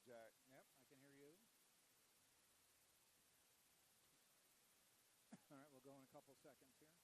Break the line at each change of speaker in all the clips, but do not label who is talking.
Jack.
Yep, I can hear you. All right, we'll go in a couple seconds here.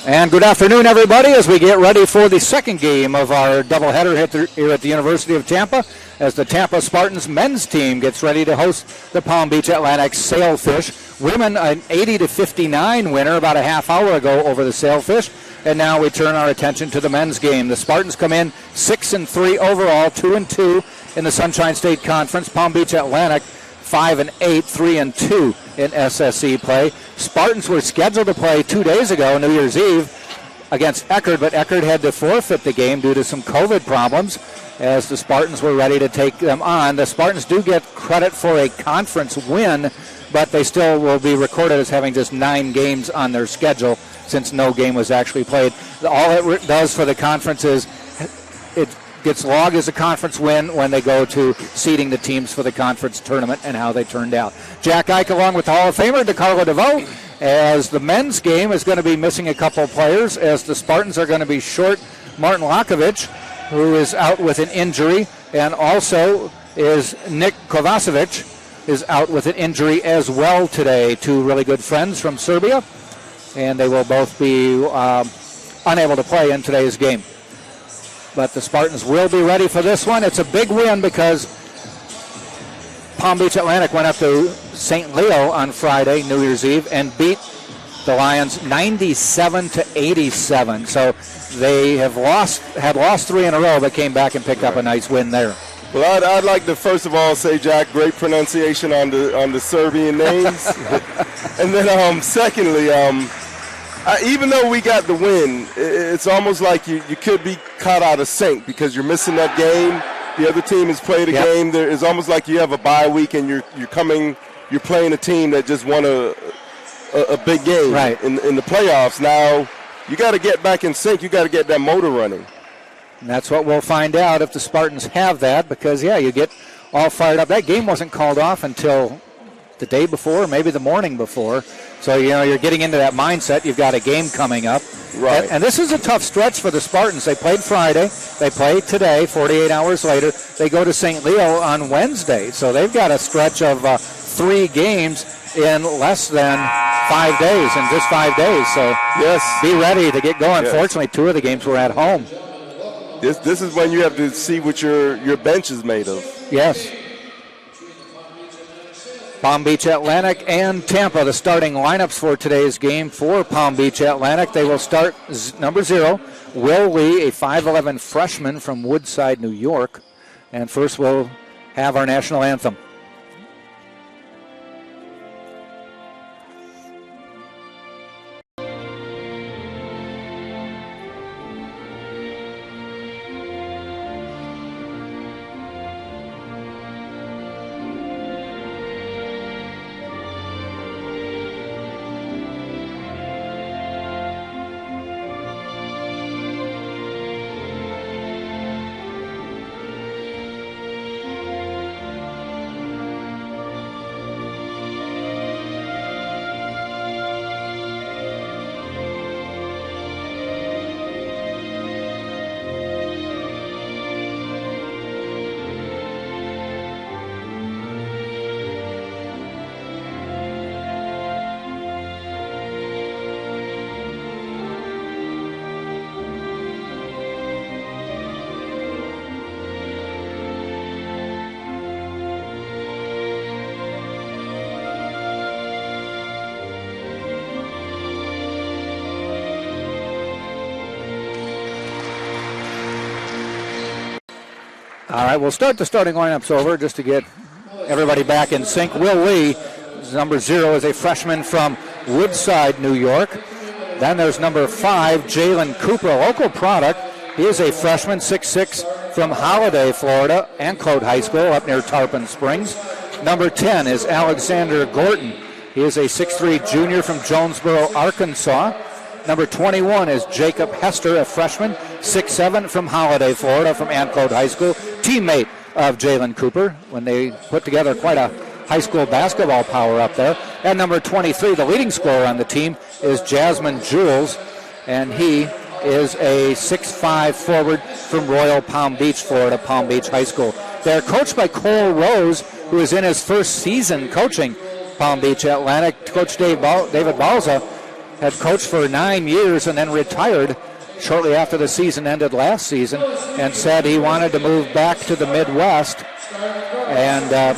And good afternoon, everybody, as we get ready for the second game of our doubleheader here at the University of Tampa, as the Tampa Spartans men's team gets ready to host the Palm Beach Atlantic Sailfish. Women, an 80-59 winner about a half hour ago over the Sailfish. And now we turn our attention to the men's game. The Spartans come in 6-3 overall, 2-2 in the Sunshine State Conference. Palm Beach Atlantic 5-8, 3-2 in SSE play. Spartans were scheduled to play 2 days ago, New Year's Eve, against Eckerd, but Eckerd had to forfeit the game due to some COVID problems as the Spartans were ready to take them on. The Spartans do get credit for a conference win, but they still will be recorded as having just 9 games on their schedule since no game was actually played. All it does for the conference is it gets logged as a conference win when they go to seeding the teams for the conference tournament and how they turned out. Jack Ike along with the Hall of Famer DeCarlo DeVoe, as the men's game is going to be missing a couple of players, as the Spartans are going to be short Martin Lakovic, who is out with an injury, and also is Nick Kovacevic is out with an injury as well today. Two really good friends from Serbia, and they will both be unable to play in today's game. But the Spartans will be ready for this one. It's a big win because Palm Beach Atlantic went up to St. Leo on Friday, New Year's Eve, and beat the Lions 97-87. So they had lost 3 in a row, but came back and picked up a nice win there.
Well, I'd like to first of all say, Jack, great pronunciation on the Serbian names. And then secondly, even though we got the win, it's almost like you could be caught out of sync because you're missing that game. The other team has played a game. It's almost like you have a bye week and you're playing a team that just won a big game in the playoffs. Now you got to get back in sync. You got to get that motor running.
And that's what we'll find out if the Spartans have that, because, you get all fired up. That game wasn't called off until the day before, maybe the morning before. So, you're getting into that mindset. You've got a game coming up.
Right.
And this is a tough stretch for the Spartans. They played Friday. They played today, 48 hours later. They go to St. Leo on Wednesday. So they've got a stretch of 3 games in less than 5 days, in just 5 days. So be ready to get going. Yes. Fortunately, 2 of the games were at home.
This is when you have to see what your bench is made of.
Yes. Palm Beach Atlantic and Tampa, the starting lineups for today's game for Palm Beach Atlantic. They will start number 0, Will Lee, a 5'11 freshman from Woodside, New York. And first we'll have our national anthem. All right, we'll start the starting lineups over just to get everybody back in sync. Will Lee, number 0, is a freshman from Woodside, New York. Then there's number 5, Jalen Cooper, a local product. He is a freshman, 6'6", from Holiday, Florida, Anclote High School up near Tarpon Springs. Number 10 is Alexander Gorton. He is a 6'3" junior from Jonesboro, Arkansas. Number 21 is Jacob Hester, a freshman, 6'7", from Holiday, Florida, from Anclote High School, teammate of Jalen Cooper when they put together quite a high school basketball power up there. And number 23, the leading scorer on the team, is Jasmine Jules, and he is a 6'5 forward from Royal Palm Beach, Florida, Palm Beach High School. They're coached by Cole Rose, who is in his first season coaching Palm Beach Atlantic. Coach David Balza had coached for 9 years and then retired shortly after the season ended last season, and said he wanted to move back to the Midwest and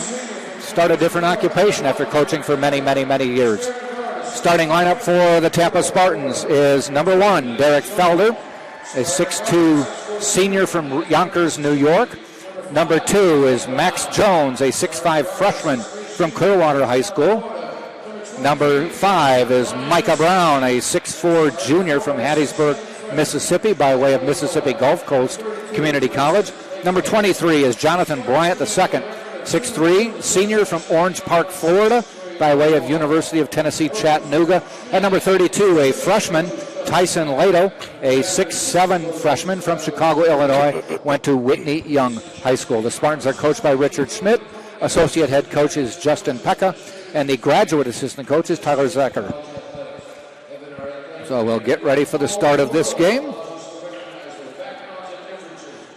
start a different occupation after coaching for many, many, many years. Starting lineup for the Tampa Spartans is number 1, Derek Felder, a 6'2 senior from Yonkers, New York. Number 2 is Max Jones, a 6'5 freshman from Clearwater High School. Number 5 is Micah Brown, a 6'4 junior from Hattiesburg, Mississippi, by way of Mississippi Gulf Coast Community College. Number 23 is Jonathan Bryant II, 6'3 senior from Orange Park, Florida, by way of University of Tennessee, Chattanooga. At number 32, a freshman, Tyson Lato, a 6'7 freshman from Chicago, Illinois, went to Whitney Young High School. The Spartans are coached by Richard Schmidt. Associate head coach is Justin Pekka, and the graduate assistant coach is Tyler Zecker. So we'll get ready for the start of this game.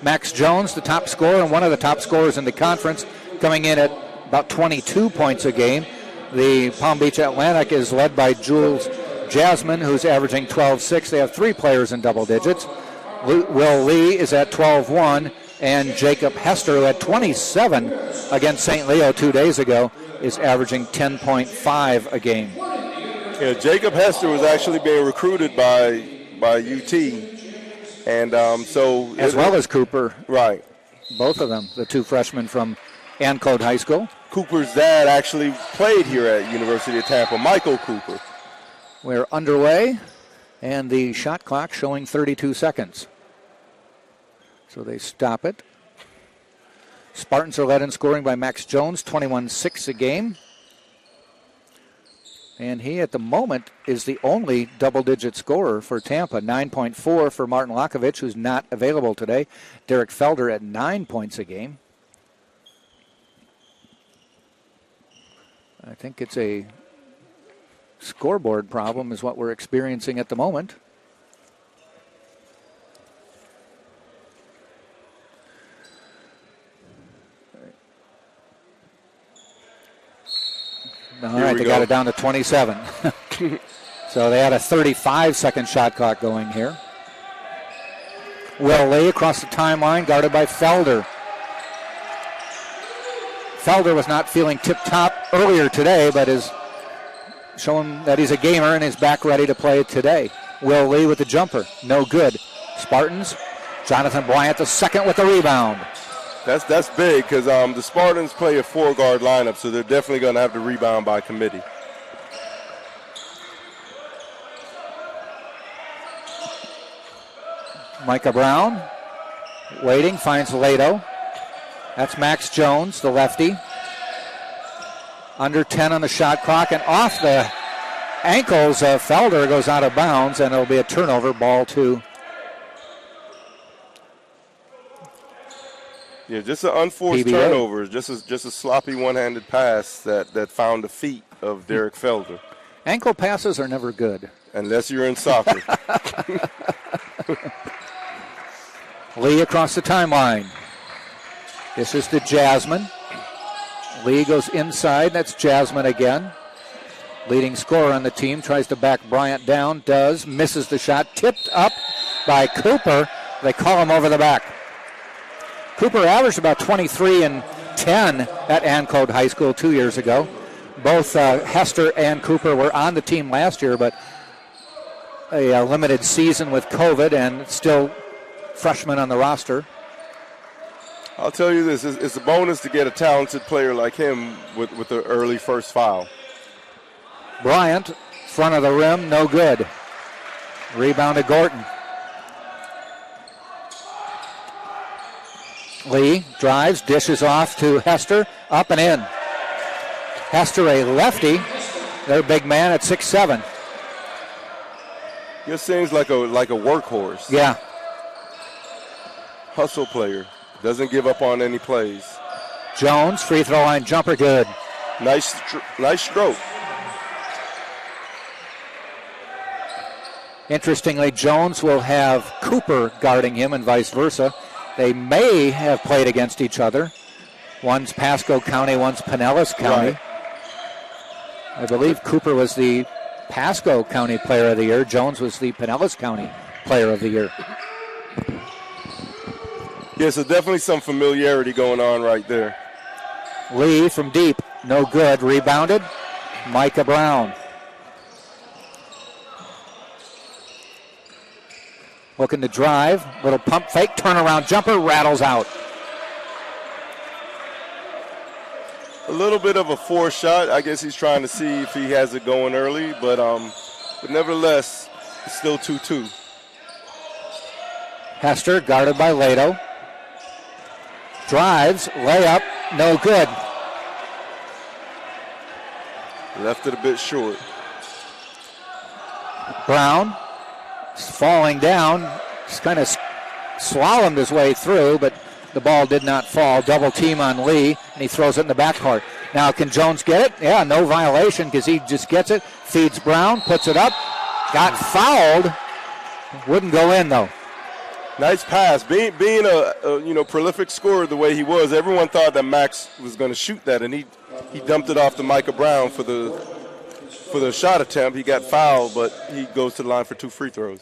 Max Jones, the top scorer and one of the top scorers in the conference, coming in at about 22 points a game. The Palm Beach Atlantic is led by Jules Jasmine, who's averaging 12-6. They have 3 players in double digits. Will Lee is at 12-1, and Jacob Hester, who had 27 against St. Leo 2 days ago, is averaging 10.5 a game.
Yeah, Jacob Hester was actually being recruited by UT, and so
as well as Cooper.
Right.
Both of them, the 2 freshmen from Ancode High School.
Cooper's dad actually played here at University of Tampa, Michael Cooper.
We're underway, and the shot clock showing 32 seconds. So they stop it. Spartans are led in scoring by Max Jones, 21-6 a game. And he, at the moment, is the only double-digit scorer for Tampa. 9.4 for Martin Lakovich, who's not available today. Derek Felder at 9 points a game. I think it's a scoreboard problem is what we're experiencing at the moment. All right, they got it down to 27. So they had a 35-second shot clock going here. Will Lee across the timeline, guarded by Felder. Felder was not feeling tip-top earlier today, but is showing that he's a gamer and is back ready to play today. Will Lee with the jumper. No good. Spartans, Jonathan Bryant the second with the rebound.
That's big because the Spartans play a 4-guard lineup, so they're definitely going to have to rebound by committee.
Micah Brown waiting, finds Lato. That's Max Jones, the lefty. Under 10 on the shot clock, and off the ankles of Felder goes out of bounds, and it'll be a turnover, ball 2.
Yeah, just an unforced
PBA.
turnover, just a sloppy one-handed pass that found the feet of Derek Felder.
Ankle passes are never good.
Unless you're in soccer.
Lee across the timeline. This is to Jasmine. Lee goes inside. That's Jasmine again. Leading scorer on the team. Tries to back Bryant down. Does. Misses the shot. Tipped up by Cooper. They call him over the back. Cooper averaged about 23 and 10 at Ancode High School 2 years ago. Both Hester and Cooper were on the team last year, but a limited season with COVID and still freshmen on the roster.
I'll tell you this, it's a bonus to get a talented player like him with the early first foul.
Bryant, front of the rim, no good. Rebound to Gorton. Lee drives, dishes off to Hester, up and in. Hester, a lefty, their big man at 6'7".
Just seems like a workhorse.
Yeah.
Hustle player. Doesn't give up on any plays.
Jones, free throw line jumper, good.
Nice stroke.
Interestingly, Jones will have Cooper guarding him and vice versa. They may have played against each other. One's Pasco County, one's Pinellas County.
Right.
I believe Cooper was the Pasco County Player of the Year. Jones was the Pinellas County Player of the Year.
Yeah, so definitely some familiarity going on right there.
Lee from deep, no good. Rebounded, Micah Brown. Looking to drive, little pump fake, turnaround jumper, rattles out.
A little bit of a forced shot. I guess he's trying to see if he has it going early, but nevertheless, it's still 2-2.
Hester guarded by Lato. Drives, layup, no good.
Left it a bit short.
Brown is falling down. He's kind of slalomed his way through, but the ball did not fall. Double team on Lee, and he throws it in the backcourt. Now, can Jones get it? Yeah, no violation because he just gets it, feeds Brown, puts it up, got fouled. Wouldn't go in, though.
Nice pass. Being a prolific scorer the way he was, everyone thought that Max was going to shoot that, and he dumped it off to Micah Brown for the shot attempt. He got fouled, but he goes to the line for 2 free throws.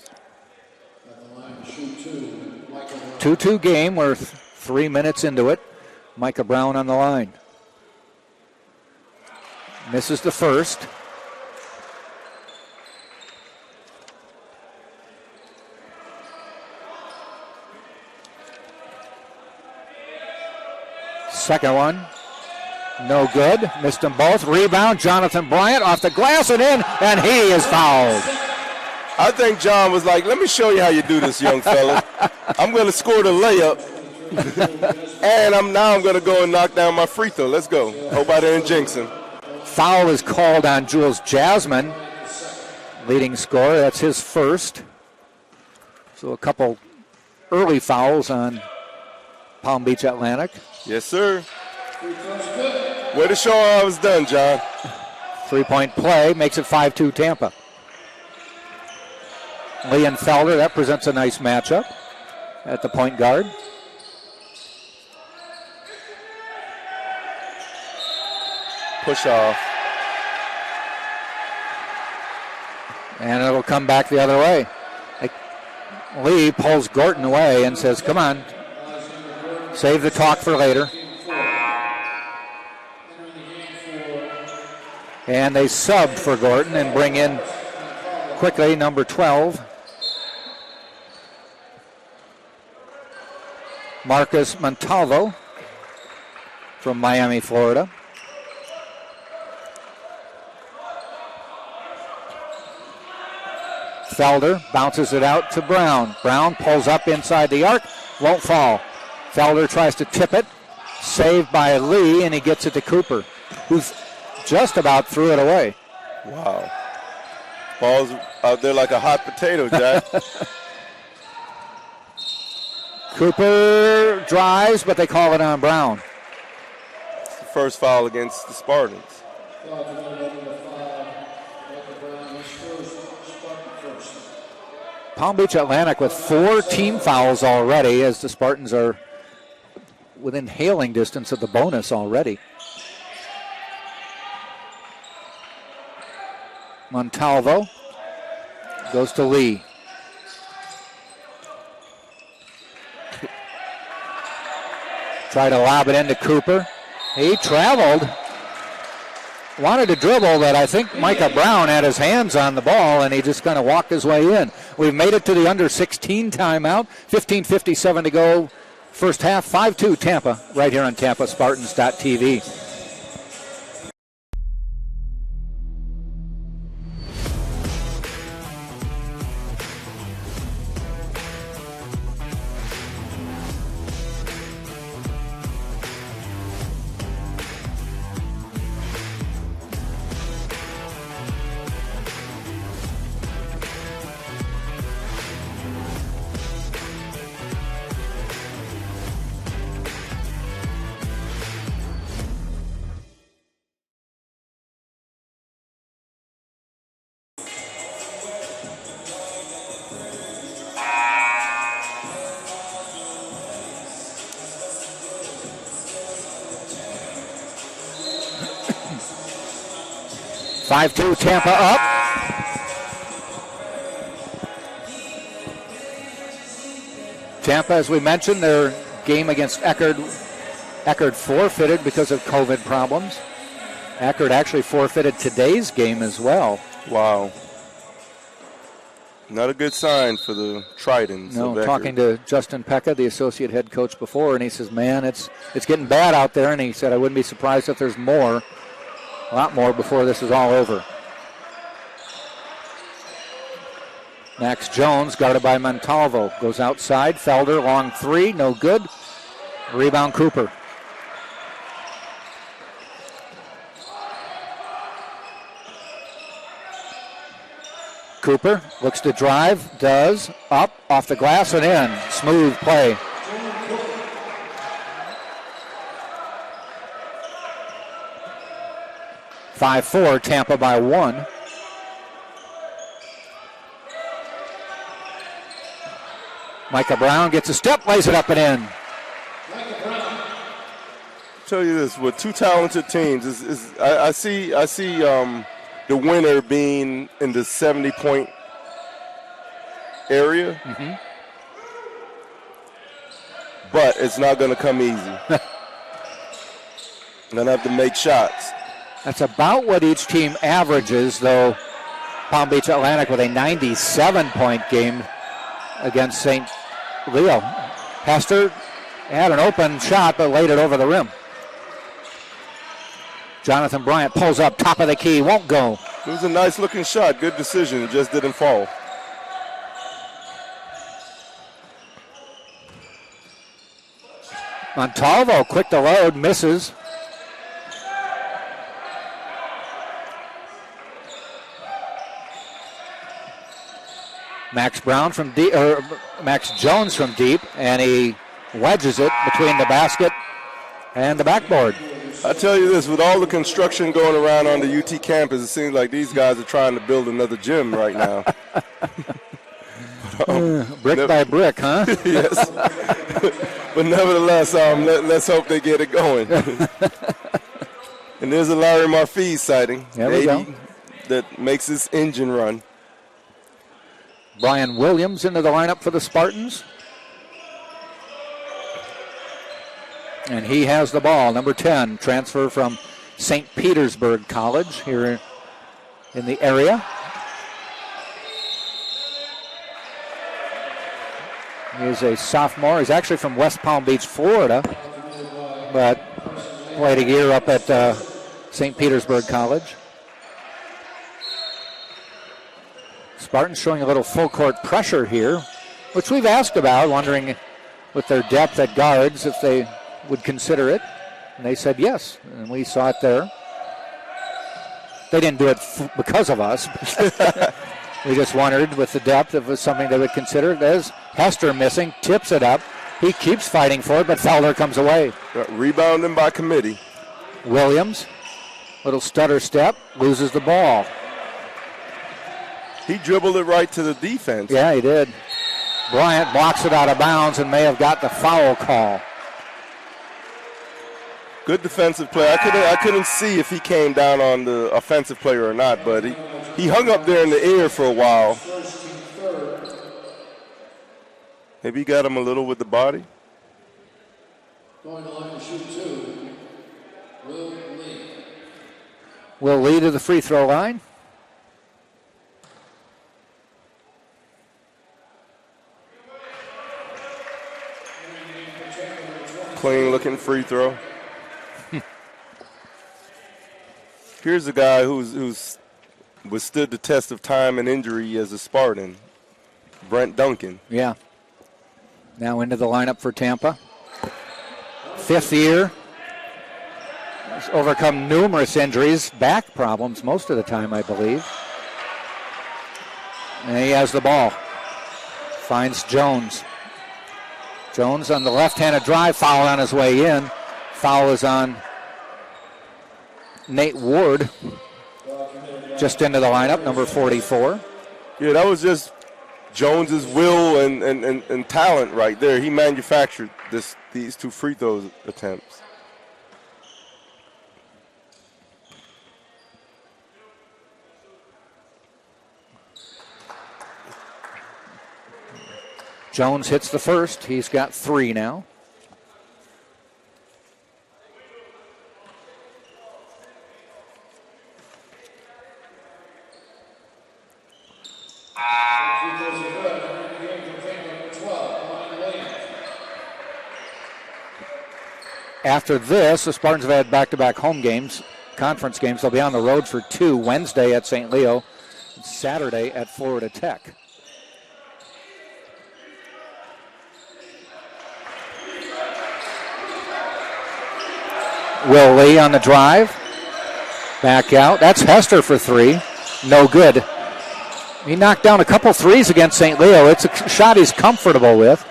2-2 game. We're 3 minutes into it. Micah Brown on the line. Misses the first. Second one, no good. Missed them both. Rebound, Jonathan Bryant off the glass and in, and he is fouled.
I think John was like, let me show you how you do this, young fella. I'm going to score the layup, and I'm going to go and knock down my free throw. Let's go. Hope I didn't jinx him.
Foul is called on Jules Jasmine, leading scorer. That's his first. So a couple early fouls on Palm Beach Atlantic.
Yes, sir. Way to show how I was done, John.
3-point play makes it 5-2 Tampa. Lee and Felder, that presents a nice matchup at the point guard.
Push off.
And it'll come back the other way. Lee pulls Gorton away and says, come on, save the talk for later. And they sub for Gorton and bring in quickly number 12, Marcus Montalvo from Miami, Florida. Felder bounces it out to Brown. Brown pulls up inside the arc, won't fall. Felder tries to tip it, saved by Lee, and he gets it to Cooper, who's just about threw it away.
Wow. Ball's out there like a hot potato, Jack.
Cooper drives, but they call it on Brown.
It's the first foul against the Spartans.
Palm Beach Atlantic with 4 team fouls already, as the Spartans are within hailing distance of the bonus already. Montalvo goes to Lee. Try to lob it into Cooper. He traveled. Wanted to dribble, but I think Micah Brown had his hands on the ball, and he just kind of walked his way in. We've made it to the under 16 timeout. 15:57 to go. First half, 5-2 Tampa, right here on TampaSpartans.tv. 5-2 Tampa up. Tampa, as we mentioned, their game against Eckerd forfeited because of COVID problems. Eckerd actually forfeited today's game as well.
Wow. Not a good sign for the Tritons.
No, talking to Justin Pekka, the associate head coach before, and he says, man, it's getting bad out there. And he said, I wouldn't be surprised if there's more, a lot more before this is all over. Max Jones, guarded by Montalvo, goes outside. Felder, long three, no good. Rebound Cooper. Cooper looks to drive, does, up, off the glass and in. Smooth play. (5-4) Tampa by 1. Micah Brown gets a step, lays it up and in.
I'll tell you this, with two talented teams, I see the winner being in the 70-point area.
Mm-hmm.
But it's not going to come easy. Going to have to make shots.
That's about what each team averages, though Palm Beach Atlantic with a 97-point game against St. Leo. Hester had an open shot, but laid it over the rim. Jonathan Bryant pulls up, top of the key, won't go.
It was a nice-looking shot. Good decision. It just didn't fall.
Montalvo, quick to load, misses. Max Brown from deep, or Max Jones from deep, and he wedges it between the basket and the backboard.
I tell you this, with all the construction going around on the UT campus, it seems like these guys are trying to build another gym right now.
Brick by brick, huh?
Yes. But nevertheless, let's hope they get it going. And there's a Larry Marfis sighting.
There we go.
That makes this engine run.
Brian Williams into the lineup for the Spartans. And he has the ball, number 10, transfer from St. Petersburg College here in the area. He is a sophomore. He's actually from West Palm Beach, Florida, but played a year up at St. Petersburg College. Spartans showing a little full court pressure here, which we've asked about, wondering with their depth at guards if they would consider it. And they said yes, and we saw it there. They didn't do it because of us. We just wondered with the depth if it was something they would consider. There's Hester missing, tips it up. He keeps fighting for it, but Felder comes away.
Rebounding by committee.
Williams, little stutter step, loses the ball.
He dribbled it right to the defense.
Yeah, he did. Bryant blocks it out of bounds and may have got the foul call.
Good defensive play. I couldn't see if he came down on the offensive player or not, but he hung up there in the air for a while. Maybe he got him a little with the body.
Going to line to shoot two, Will Lee.
Will Lee to the free throw line.
Clean looking free throw. Here's a guy who's withstood the test of time and injury as a Spartan, Brent Duncan.
Yeah. Now into the lineup for Tampa. 5th year. He's overcome numerous injuries, back problems most of the time, I believe. And he has the ball. Finds Jones. Jones on the left-handed drive, foul on his way in. Foul is on Nate Ward, just into the lineup, number 44.
Yeah, that was just Jones's will and talent right there. He manufactured these two free throw attempts.
Jones hits the first. He's got 3 now. After this, the Spartans have had back-to-back home games, conference games. They'll be on the road for 2, Wednesday at St. Leo, and Saturday at Florida Tech. Will Lee on the drive. Back out. That's Hester for 3. No good. He knocked down a couple threes against St. Leo. It's a shot he's comfortable with.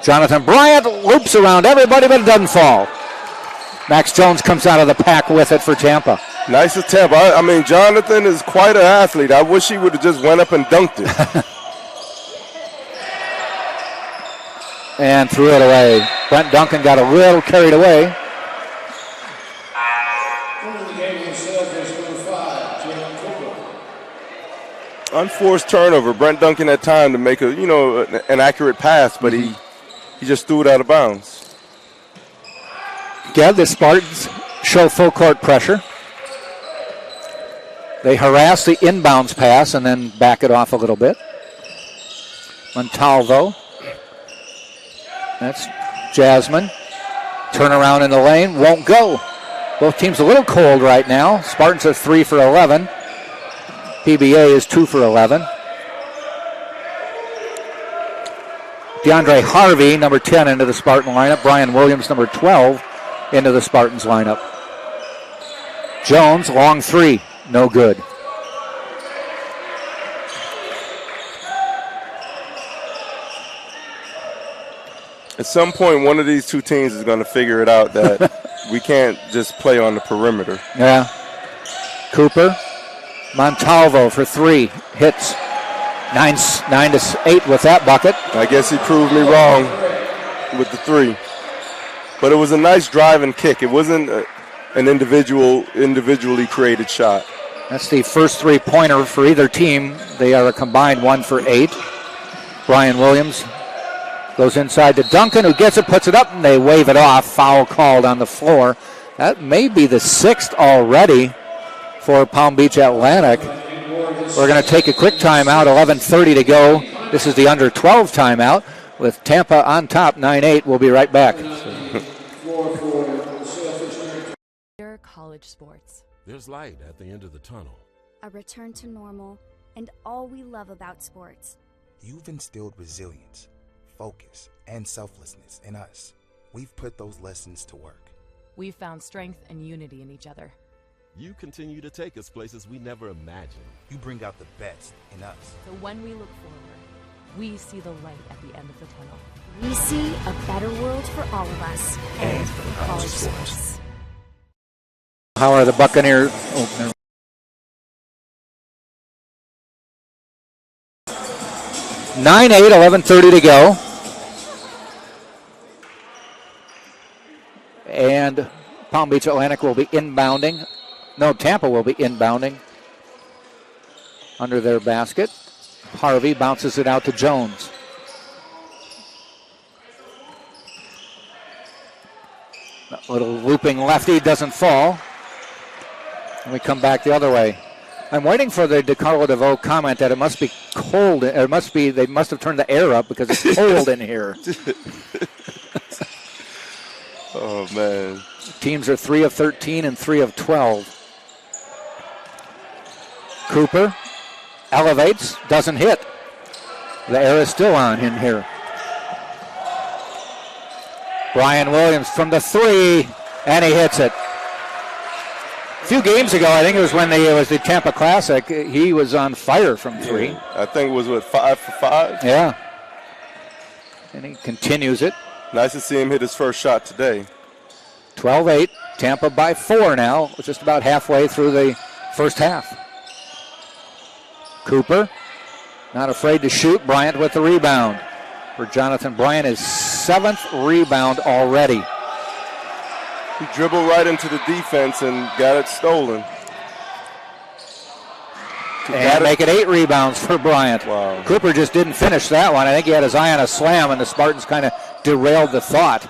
Jonathan Bryant loops around everybody, but it doesn't fall. Max Jones comes out of the pack with it for Tampa.
Nice attempt. I mean, Jonathan is quite an athlete. I wish he would have just went up and dunked it.
And threw it away. Brent Duncan got a little carried away.
Unforced turnover. Brent Duncan had time to make an accurate pass, but he just threw it out of bounds.
Again, the Spartans show full court pressure. They harass the inbounds pass and then back it off a little bit. Montalvo. That's Jasmine. Turnaround in the lane. Won't go. Both teams a little cold right now. Spartans are 3 for 11. PBA is 2 for 11. DeAndre Harvey, number 10, into the Spartan lineup. Brian Williams, number 12, into the Spartans lineup. Jones, long 3, no good.
At some point, one of these two teams is going to figure it out that we can't just play on the perimeter.
Yeah. Cooper. Montalvo for 3. Hits 9-8 with that bucket.
I guess he proved me wrong with the 3. But it was a nice drive and kick. It wasn't an individually created shot.
That's the first 3-pointer for either team. They are a combined 1 for 8. Brian Williams goes inside to Duncan, who gets it, puts it up, and they wave it off. Foul called on the floor. That may be the 6th already for Palm Beach Atlantic. We're going to take a quick timeout, 11:30 to go. This is the under 12 timeout with Tampa on top, 9-8. We'll be right back.
College sports.
There's light at the end of the tunnel.
A return to normal and all we love about sports.
You've instilled resilience, focus, and selflessness in us. We've put those lessons to work.
We've found strength and unity in each other.
You continue to take us places we never imagined.
You bring out the best in us.
So when we look forward, we see the light at the end of the tunnel.
We see a better world for all of us and for college sports.
How are the Buccaneers? 9-8, 11:30 to go. And Palm Beach Atlantic will be inbounding. No, Tampa will be inbounding under their basket. Harvey bounces it out to Jones. A little looping lefty, doesn't fall. And we come back the other way. I'm waiting for the DeCarlo DeVoe comment that it must be cold. They must have turned the air up because it's cold in here.
Oh, man.
Teams are 3 of 13 and 3 of 12. Cooper elevates, doesn't hit. The air is still on in here. Brian Williams from the 3, and he hits it. A few games ago, I think it was when it was the Tampa Classic, he was on fire from 3.
I think it was, 5 for 5?
Yeah. And he continues it.
Nice to see him hit his first shot today.
12-8, Tampa by 4 now, just about halfway through the first half. Cooper, not afraid to shoot. Bryant with the rebound. For Jonathan Bryant, his 7th rebound already.
He dribbled right into the defense and got it stolen.
And make it 8 rebounds for Bryant.
Wow.
Cooper just didn't finish that one. I think he had his eye on a slam, and the Spartans kind of derailed the thought.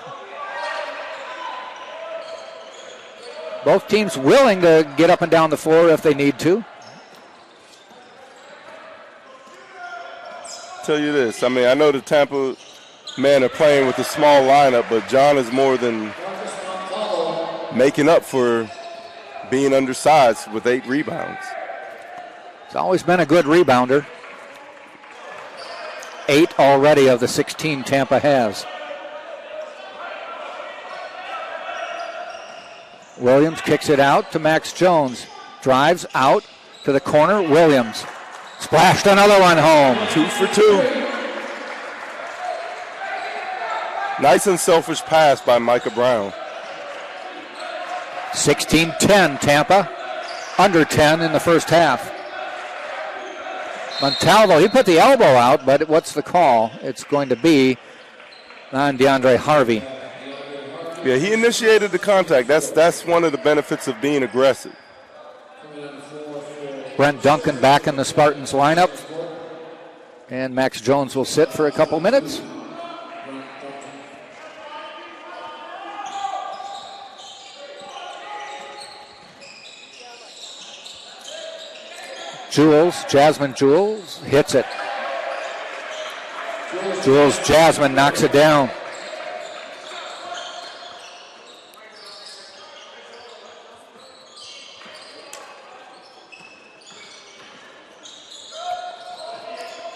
Both teams willing to get up and down the floor if they need to.
Tell you this, I mean, I know the Tampa men are playing with a small lineup, but John is more than making up for being undersized with 8 rebounds.
He's always been a good rebounder. 8 already of the 16 Tampa has. Williams kicks it out to Max Jones. Drives out to the corner. Williams splashed another one home.
2 for 2. Nice unselfish pass by Micah Brown.
16-10 Tampa. Under 10 in the first half. Montalvo, he put the elbow out, but what's the call? It's going to be on DeAndre Harvey.
Yeah, he initiated the contact. That's one of the benefits of being aggressive.
Brent Duncan back in the Spartans lineup. And Max Jones will sit for a couple minutes. Jasmine Jules hits it. Jasmine knocks it down.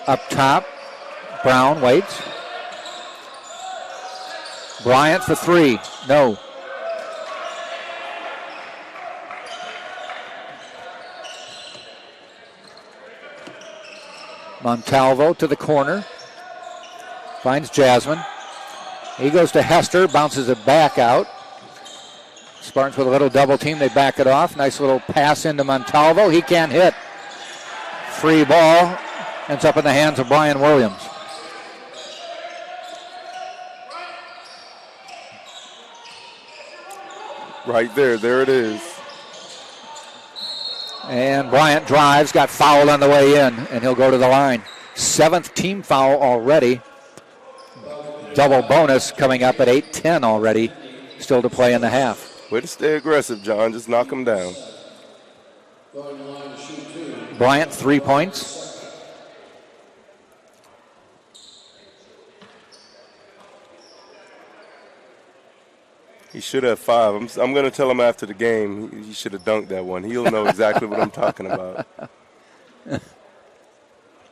Up top, Brown waits. Bryant for 3. No. Montalvo to the corner. Finds Jasmine. He goes to Hester, bounces it back out. Spartans with a little double team, they back it off. Nice little pass into Montalvo. He can't hit. Free ball. Ends up in the hands of Brian Williams.
Right there it is.
And Bryant drives, got fouled on the way in, and he'll go to the line. 7th team foul already. Double bonus coming up at 8:10 already. Still to play in the half.
Way to stay aggressive, John. Just knock him down.
Bryant, 3 points.
He should have 5. I'm going to tell him after the game he should have dunked that one. He'll know exactly what I'm talking about.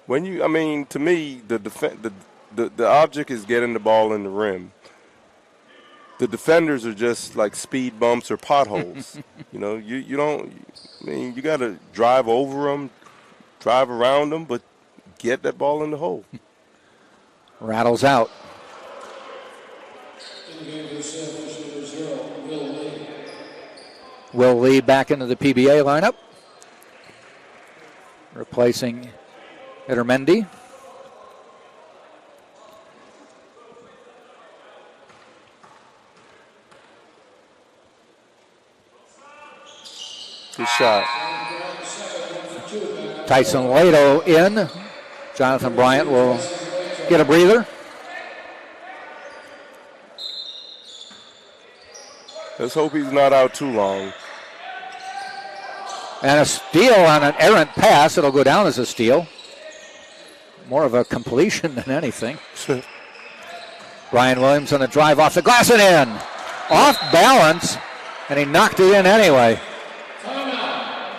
To me, the object is getting the ball in the rim. The defenders are just like speed bumps or potholes. You got to drive over them, drive around them, but get that ball in the hole.
Rattles out. Will Lee back into the PBA lineup, replacing Itermendi.
Good shot.
Tyson Lato in. Jonathan Bryant will get a breather.
Let's hope he's not out too long.
And a steal on an errant pass. It'll go down as a steal. More of a completion than anything. Brian Williams on the drive off the glass and in. Off balance, and he knocked it in anyway.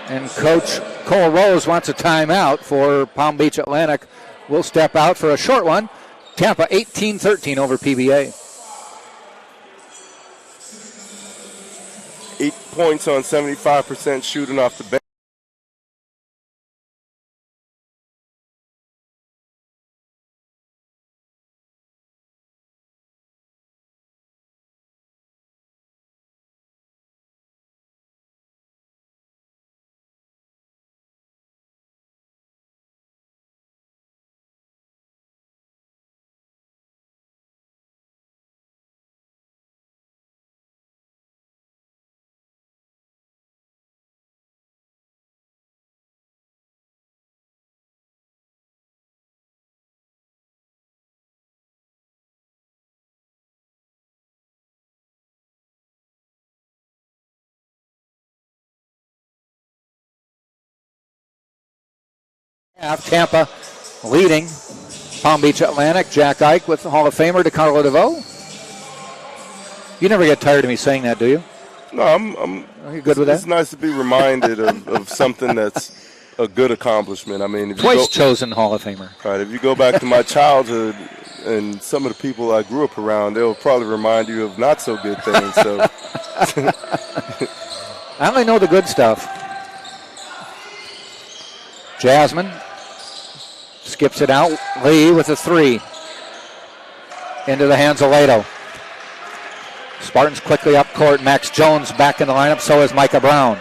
And Coach Cole Rose wants a timeout for Palm Beach Atlantic. We'll step out for a short one. Tampa 18-13 over PBA.
8 points on 75% shooting off the bench.
Tampa leading Palm Beach Atlantic. Jack Ike with the Hall of Famer DeCarlo DeVoe. You never get tired of me saying that, do you?
No,
Are you good with that?
It's nice to be reminded of something that's a good accomplishment. I mean, if
Twice chosen Hall of Famer.
Right. If you go back to my childhood and some of the people I grew up around, they'll probably remind you of not so good things. So
I only know the good stuff. Jasmine skips it out. Lee with a 3. Into the hands of Lato. Spartans quickly up court. Max Jones back in the lineup. So is Micah Brown.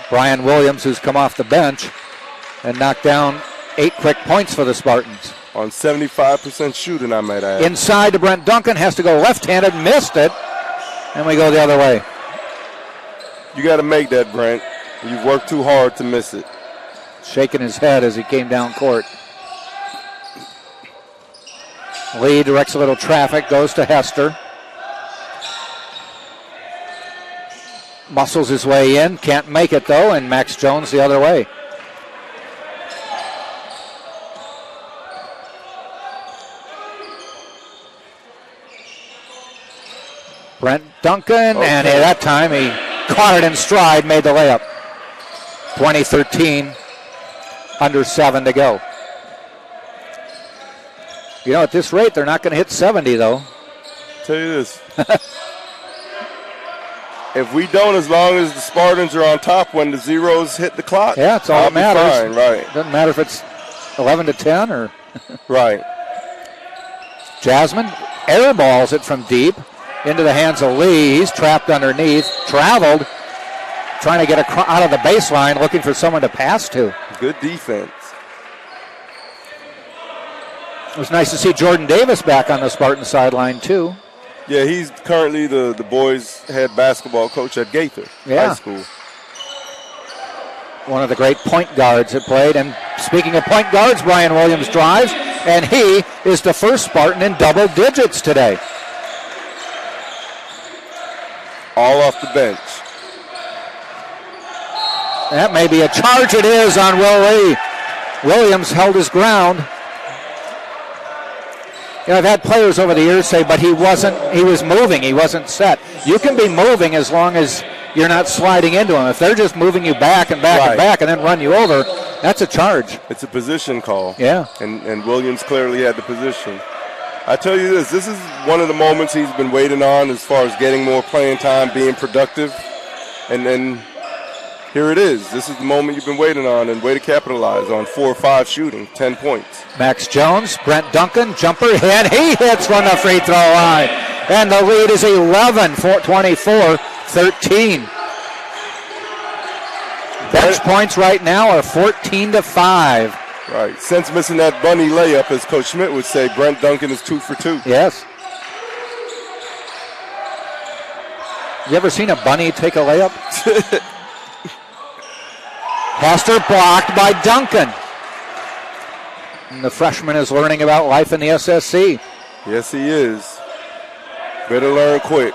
Brian Williams, who's come off the bench and knocked down 8 quick points for the Spartans.
On 75% shooting, I might add.
Inside to Brent Duncan. Has to go left-handed. Missed it. And we go the other way.
You got to make that, Brent. You've worked too hard to miss it.
Shaking his head as he came down court. Lee directs a little traffic. Goes to Hester. Muscles his way in. Can't make it, though. And Max Jones the other way. Brent Duncan, and that time he caught it in stride, made the layup. 20-13, under 7 to go. You know, at this rate, they're not going to hit 70, though.
Tell you this. If we don't, as long as the Spartans are on top when the zeros hit the clock,
yeah, it's all that matters.
Fine, right.
Doesn't matter if it's 11-10 or...
Right.
Jasmine airballs it from deep into the hands of Lee. He's trapped underneath. Traveled, trying to get out of the baseline, looking for someone to pass to.
Good defense.
It was nice to see Jordan Davis back on the Spartan sideline, too.
Yeah, he's currently the boys' head basketball coach at Gaither High School.
One of the great point guards that played. And speaking of point guards, Brian Williams drives, and he is the first Spartan in double digits today.
All off the bench.
That may be a charge. It is on Will Lee. Williams held his ground. You know, I've had players over the years say, but he was moving, he wasn't set. You can be moving as long as you're not sliding into him. If they're just moving you back and back and back and then run you over, that's a charge.
It's a position call.
Yeah.
And Williams clearly had the position. I tell you this is one of the moments he's been waiting on as far as getting more playing time, being productive. And then here it is. This is the moment you've been waiting on and way to capitalize on 4 or 5 shooting, 10 points. Max
Jones, Brent Duncan, jumper, and he hits from the free throw line. And the lead is 11, 24-13. Bench points right now are 14-5.
Right. Since missing that bunny layup, as Coach Schmidt would say, Brent Duncan is 2 for 2.
Yes. You ever seen a bunny take a layup? Hester blocked by Duncan. And the freshman is learning about life in the SSC.
Yes, he is. Better learn quick.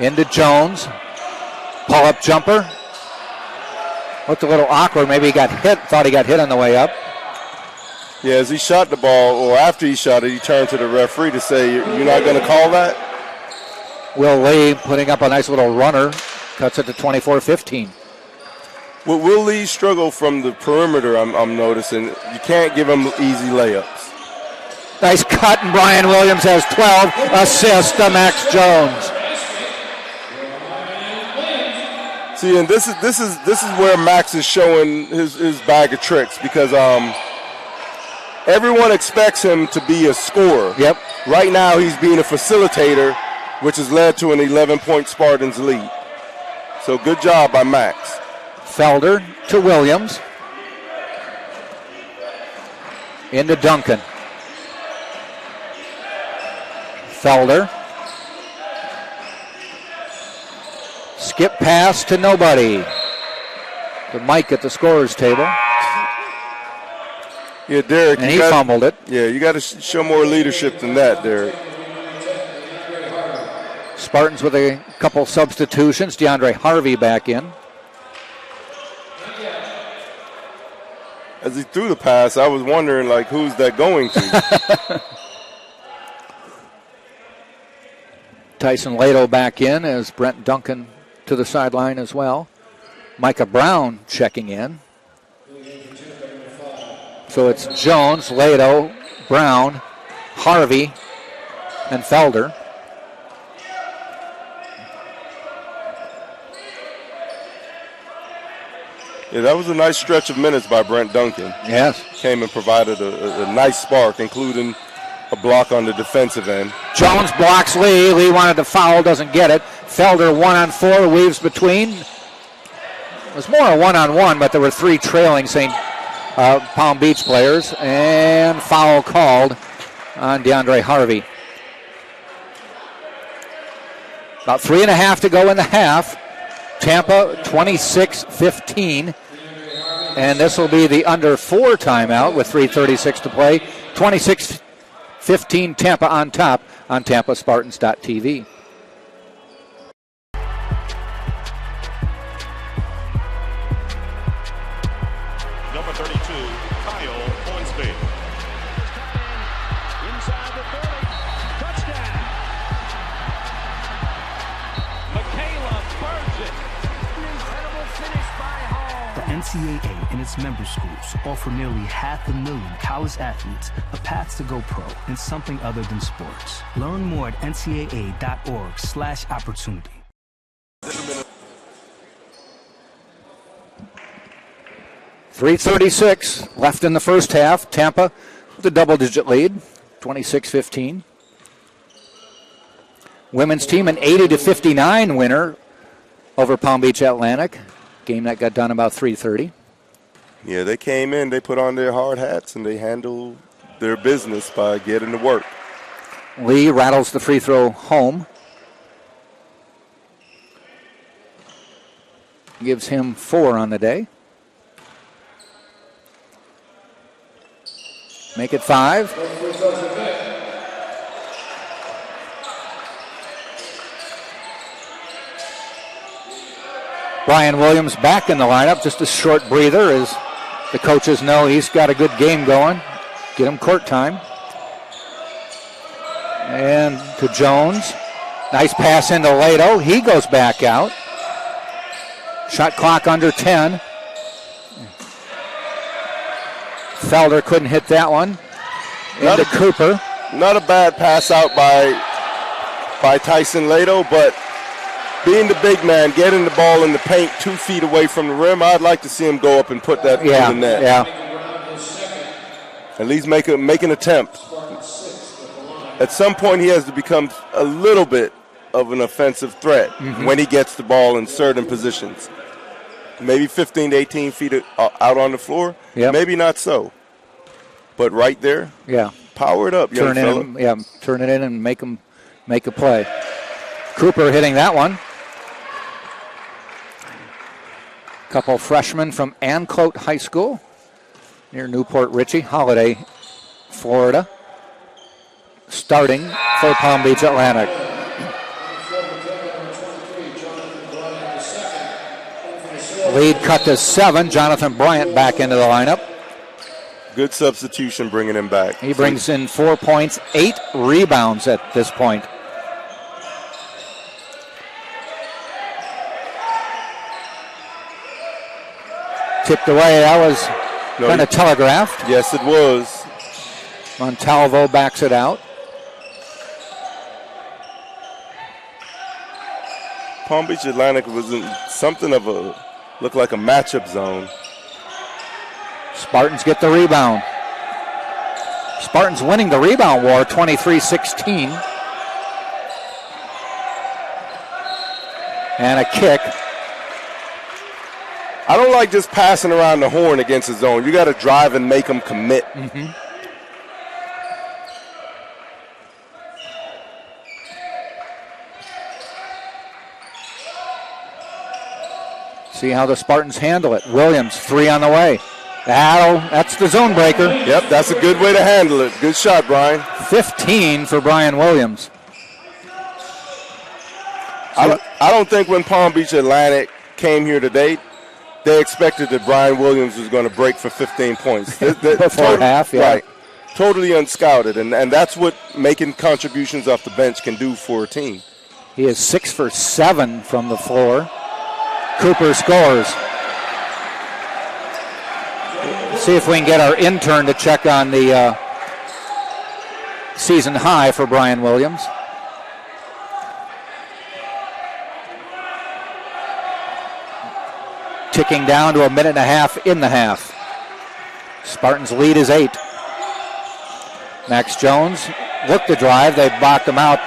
Into Jones. Pull-up jumper. Looked a little awkward. Maybe he got hit. Thought he got hit on the way up.
Yeah, as he shot the ball, or after he shot it, he turned to the referee to say, you're not going to call that?
Will Lee putting up a nice little runner. Cuts it to 24-15.
Well, Will Lee struggle from the perimeter, I'm noticing. You can't give him easy layups.
Nice cut, and Brian Williams has 12 assists to Max Jones.
See, and this is where Max is showing his bag of tricks, because everyone expects him to be a scorer.
Yep.
Right now he's being a facilitator, which has led to an 11-point Spartans lead. So good job by Max.
Felder to Williams. Into Duncan. Felder. Skip pass to nobody. To Mike at the scorer's table.
Yeah, Derek.
And he fumbled it.
Yeah, you got to show more leadership than that, Derek.
Spartans with a couple substitutions. DeAndre Harvey back in.
As he threw the pass, I was wondering, like, who's that going to?
Tyson Lato back in as Brent Duncan to the sideline as well. Micah Brown checking in. So it's Jones, Lato, Brown, Harvey, and Felder.
Yeah, that was a nice stretch of minutes by Brent Duncan.
Yes.
Came and provided a nice spark, including a block on the defensive end.
Jones blocks Lee. Lee wanted to foul, doesn't get it. Felder 1-on-4, weaves between. It was more a 1-on-1, but there were 3 trailing St. Palm Beach players. And foul called on DeAndre Harvey. About 3.5 to go in the half. Tampa 26-15. And this will be the under 4 timeout with 3:36 to play. 26-15 Tampa on top on TampaSpartans.tv.
Number 32, Kyle Hornsby. Inside the 30. Touchdown. Michaela burns it.
An incredible finish by Hall. The NCAA and its member schools offer nearly 500,000 college athletes a path to go pro in something other than sports. Learn more at ncaa.org/opportunity.
3:36 left in the first half. Tampa with a double-digit lead, 26-15. Women's team an 80-59 winner over Palm Beach Atlantic. Game that got done about 3:30.
Yeah, they came in, they put on their hard hats, and they handled their business by getting to work.
Lee rattles the free throw home. Gives him 4 on the day. Make it 5. Brian Williams back in the lineup. Just a short breather as the coaches know he's got a good game going. Get him court time. And to Jones. Nice pass into Lato. He goes back out. Shot clock under 10. Felder couldn't hit that one. Into Cooper.
Not a bad pass out by Tyson Lato, but being the big man, getting the ball in the paint 2 feet away from the rim, I'd like to see him go up and put that in the net.
Yeah.
At least make an attempt. At some point, he has to become a little bit of an offensive threat when he gets the ball in certain positions. Maybe 15 to 18 feet out on the floor.
Yep.
Maybe not so. But right there, power it up, young fella.
Turn it in and make a play. Cooper hitting that one. Couple freshmen from Anclote High School near Newport Richey, Holiday, Florida, starting for Palm Beach Atlantic. Lead cut to 7. Jonathan Bryant back into the lineup.
Good substitution bringing him back.
He brings in 4 points, 8 rebounds at this point. Tipped away. That was kind of telegraphed.
Yes, it was.
Montalvo backs it out.
Palm Beach Atlantic was in something of looked like a matchup zone.
Spartans get the rebound. Spartans winning the rebound war, 23-16. And a kick.
I don't like just passing around the horn against the zone. You got to drive and make them commit.
See how the Spartans handle it. Williams, 3 on the way. That's the zone breaker.
Yep, that's a good way to handle it. Good shot, Brian.
15 for Brian Williams.
I don't think when Palm Beach Atlantic came here today, they expected that Brian Williams was going to break for 15 points.
Before half, yeah.
Right. Totally unscouted, and that's what making contributions off the bench can do for a team.
He is 6 for 7 from the floor. Cooper scores. Let's see if we can get our intern to check on the season high for Brian Williams. Ticking down to a minute and a half in the half. Spartans lead is 8. Max Jones looked to drive. They blocked him out.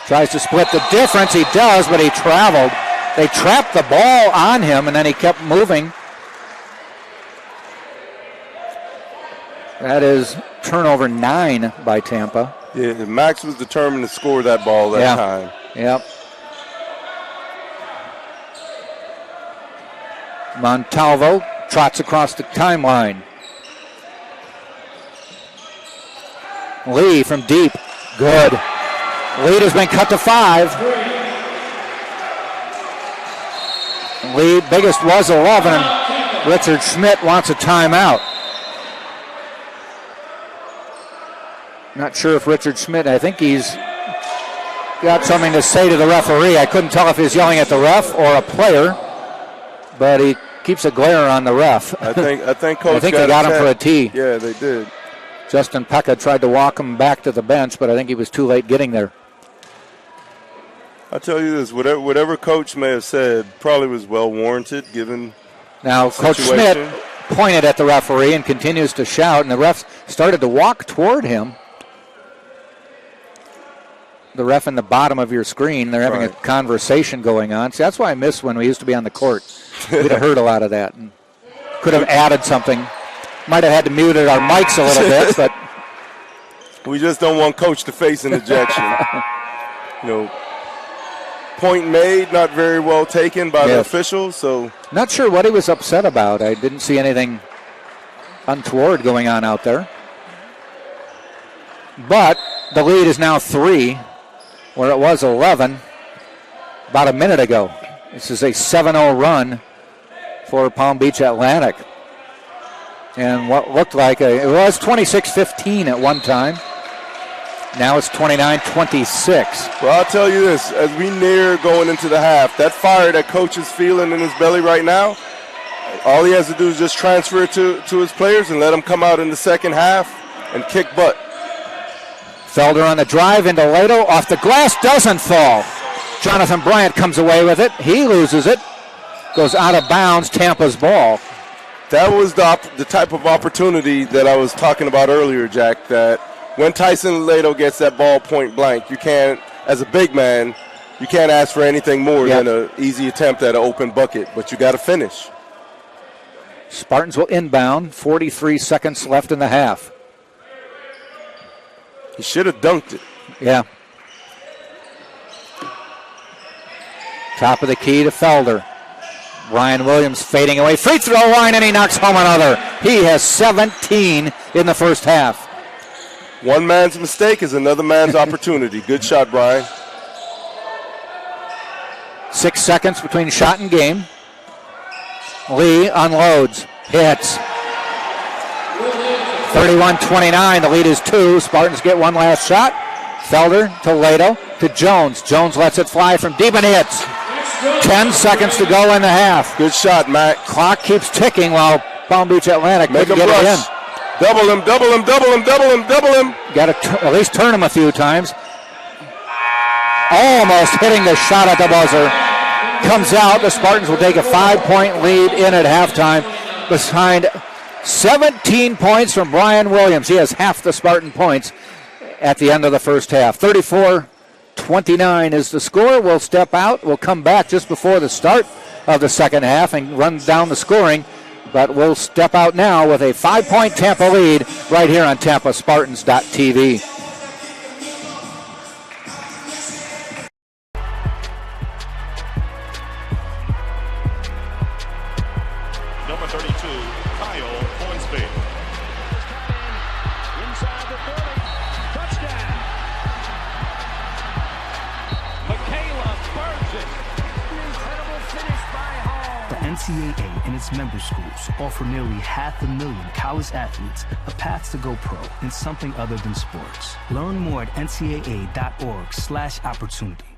Tries to split the difference. He does, but he traveled. They trapped the ball on him, and then he kept moving. That is turnover 9 by Tampa.
Yeah, Max was determined to score that ball that time.
Yep. Montalvo trots across the timeline. Lee from deep. Good. Lead has been cut to 5. Lead biggest was 11. Richard Schmidt wants a timeout. Not sure if Richard Schmidt, I think he's got something to say to the referee. I couldn't tell if he was yelling at the ref or a player, but he keeps a glare on the ref.
I think Coach
I think they got him for a tee.
Yeah, they did.
Justin Pekka tried to walk him back to the bench, but I think he was too late getting there.
I'll tell you this, whatever Coach may have said probably was well warranted given
now,
the
Coach
situation.
Schmidt pointed at the referee and continues to shout, and the ref started to walk toward him. The ref in the bottom of your screen, they're having a conversation going on. See, that's why I miss when we used to be on the court. We'd have heard a lot of that and could have added something. Might have had to mute our mics a little bit, but
we just don't want Coach to face an ejection. Point made, not very well taken by the officials. So
not sure what he was upset about. I didn't see anything untoward going on out there. But the lead is now 3, where it was 11 about a minute ago. This is a 7-0 run for Palm Beach Atlantic. And what looked like it was 26-15 at one time. Now it's 29-26.
Well, I'll tell you this, as we near going into the half, that fire that Coach is feeling in his belly right now, all he has to do is just transfer it to his players and let them come out in the second half and kick butt.
Felder on the drive into Lato. Off the glass, doesn't fall. Jonathan Bryant comes away with it. He loses it. Goes out of bounds, Tampa's ball.
That was the type of opportunity that I was talking about earlier, Jack, that when Tyson Lato gets that ball point blank, you can't, as a big man, you can't ask for anything more than an easy attempt at an open bucket, but you got to finish.
Spartans will inbound, 43 seconds left in the half.
He should have dunked it.
Yeah. Top of the key to Felder. Ryan Williams fading away. Free throw line, and he knocks home another. He has 17 in the first half.
One man's mistake is another man's opportunity. Good shot, Brian.
6 seconds between shot and game. Lee unloads. Hits. 31-29. The lead is 2. Spartans get one last shot. Felder to Lato to Jones. Jones lets it fly from deep and hits. 10 seconds to go in the half.
Good shot, Matt.
Clock keeps ticking while Palm Beach Atlantic
make
couldn't get it in.
Double him, double him, double him, double him, double him.
Got to at least turn him a few times. Almost hitting the shot at the buzzer. Comes out. The Spartans will take a 5-point lead in at halftime behind 17 points from Brian Williams. He has half the Spartan points at the end of the first half. 34-29 is the score. We'll step out. We'll come back just before the start of the second half and run down the scoring. But we'll step out now with a 5-point Tampa lead right here on TampaSpartans.tv.
Number 32, Kyle Hornsby. Inside the 30. Touchdown. Michaela Burgess.
The NCAA and its member schools offer nearly 500,000 college athletes a path to go pro in something other than sports. Learn more at ncaa.org/opportunity.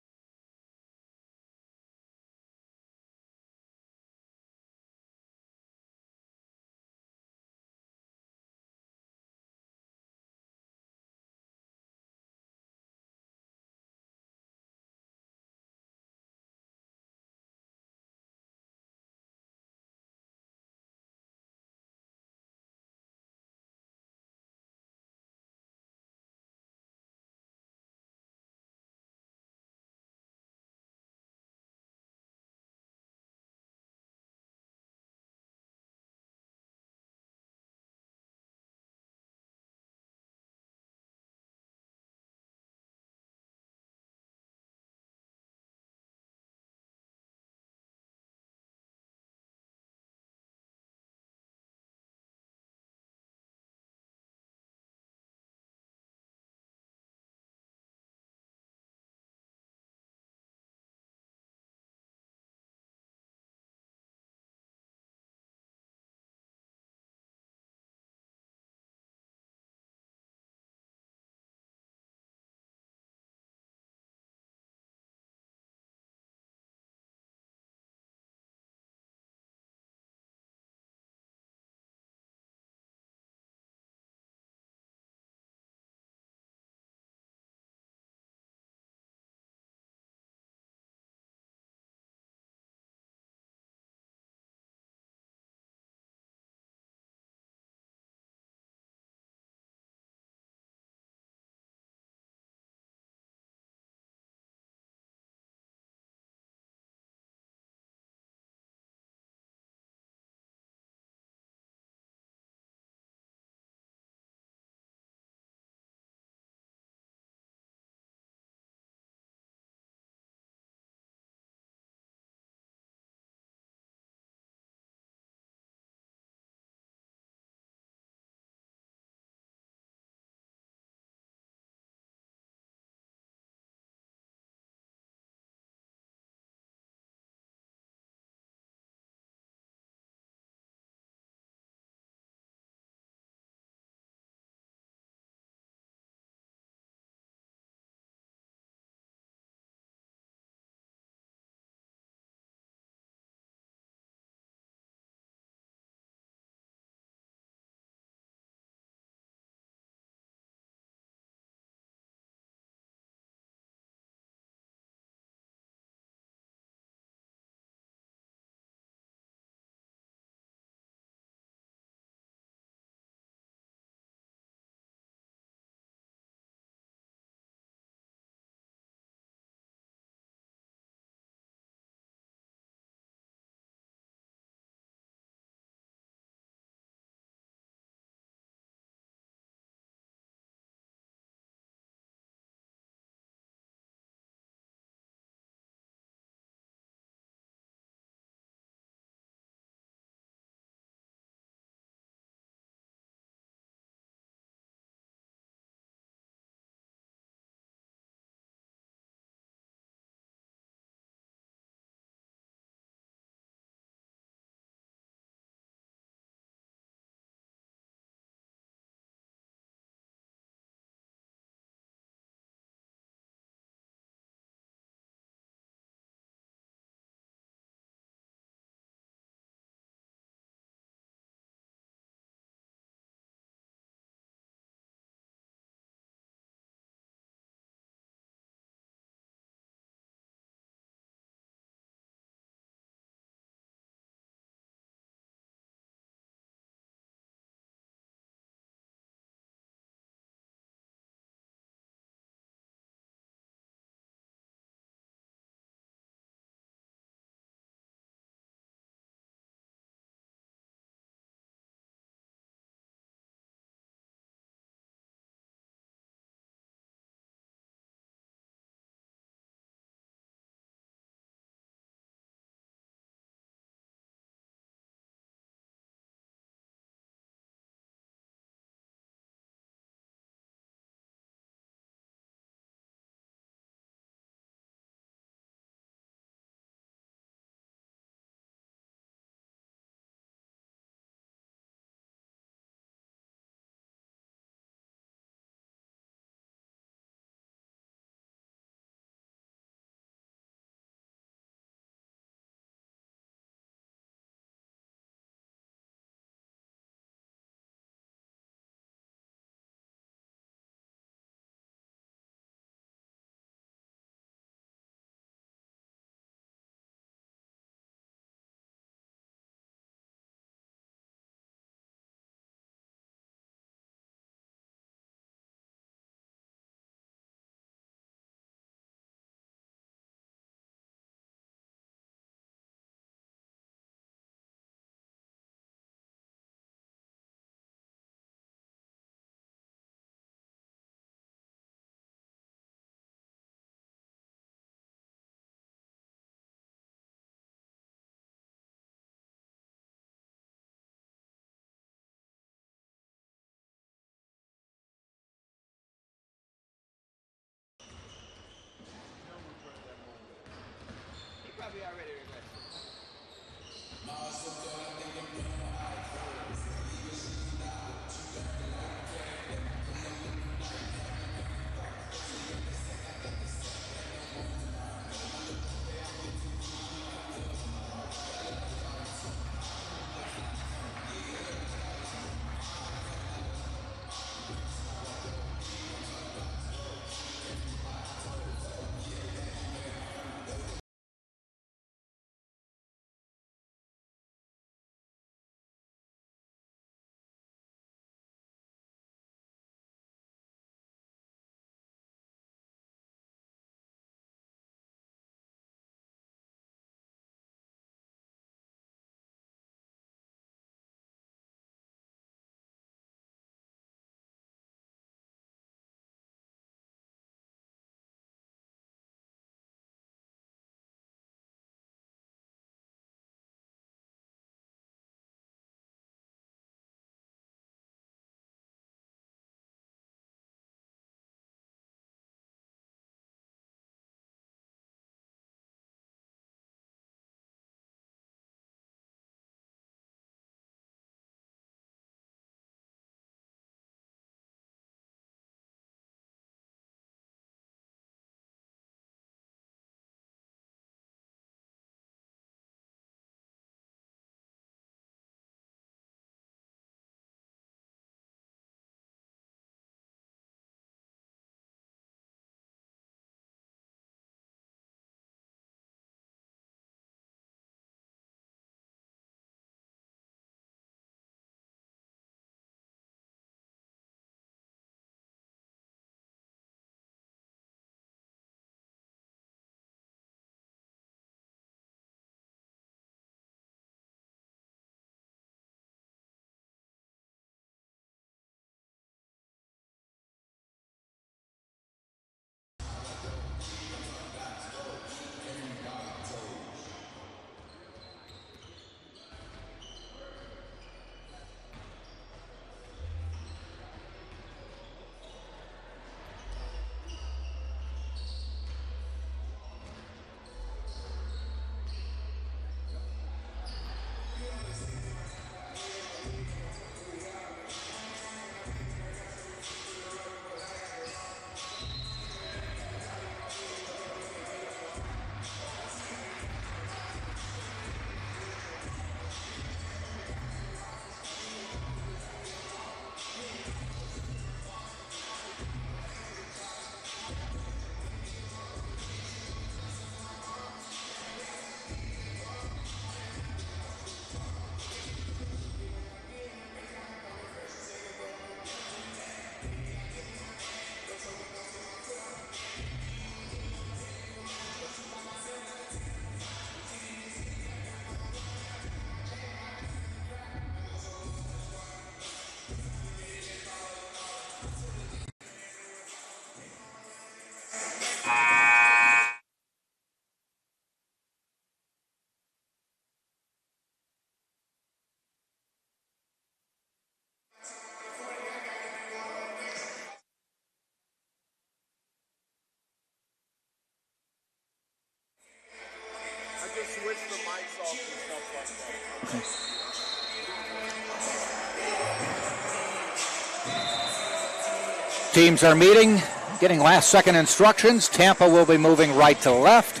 Teams are meeting, getting last-second instructions. Tampa will be moving right to left.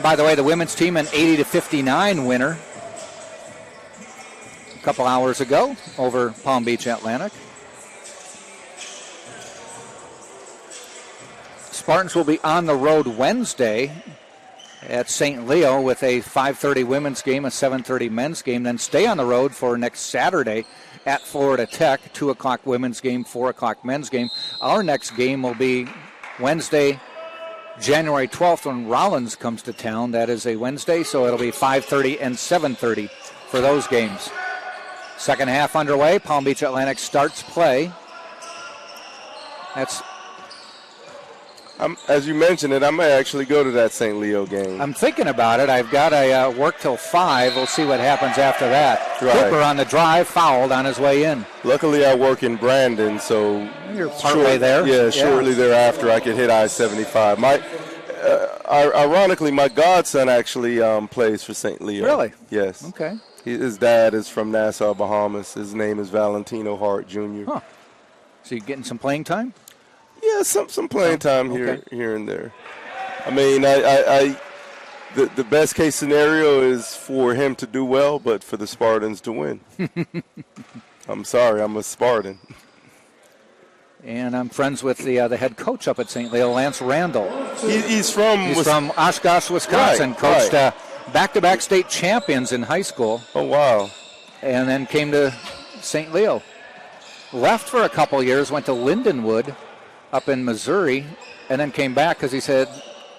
By the way, the women's team an 80-59 winner a couple hours ago over Palm Beach Atlantic. Spartans will be on the road Wednesday at St. Leo with a 5:30 women's game, a 7:30 men's game, then stay on the road for next Saturday at Florida Tech, 2 o'clock women's game, 4 o'clock men's game. Our next game will be Wednesday, January 12th when Rollins comes to town. That is a Wednesday, so it'll be 5:30 and 7:30 for those games. Second half underway. Palm Beach Atlantic starts play. That's...
as you mentioned it, I may actually go to that St. Leo game.
I'm thinking about it. I've got to work till 5. We'll see what happens after that.
Right.
Cooper on the drive, fouled on his way in.
Luckily, I work in Brandon, so
you're partway there.
Yeah, shortly thereafter, I could hit I-75. Ironically, my godson actually plays for St. Leo.
Really?
Yes.
Okay.
His dad is from Nassau, Bahamas. His name is Valentino Hart Jr.
Huh. So you getting some playing time?
Yeah, some playing time here and there. I mean, the best case scenario is for him to do well, but for the Spartans to win. I'm sorry, I'm a Spartan.
And I'm friends with the head coach up at St. Leo, Lance Randall.
He's from
Oshkosh, Wisconsin.
Right,
coached
right.
Back-to-back state champions in high school.
Oh, wow.
And then came to St. Leo. Left for a couple years, went to Lindenwood up in Missouri, and then came back because he said,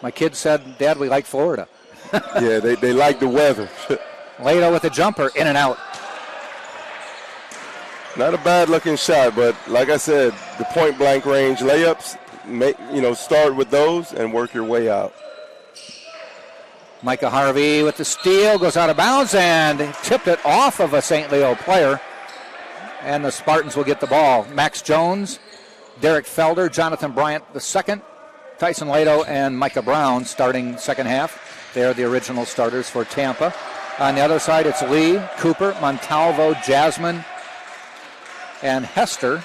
my kids said, Dad, we like Florida.
Yeah, they like the weather.
Lato with the jumper, in and out.
Not a bad-looking shot, but like I said, the point-blank range layups, start with those and work your way out.
Micah Harvey with the steal, goes out of bounds and tipped it off of a St. Leo player. And the Spartans will get the ball. Max Jones, Derek Felder, Jonathan Bryant II, Tyson Lato, and Micah Brown starting second half. They're the original starters for Tampa. On the other side, it's Lee, Cooper, Montalvo, Jasmine, and Hester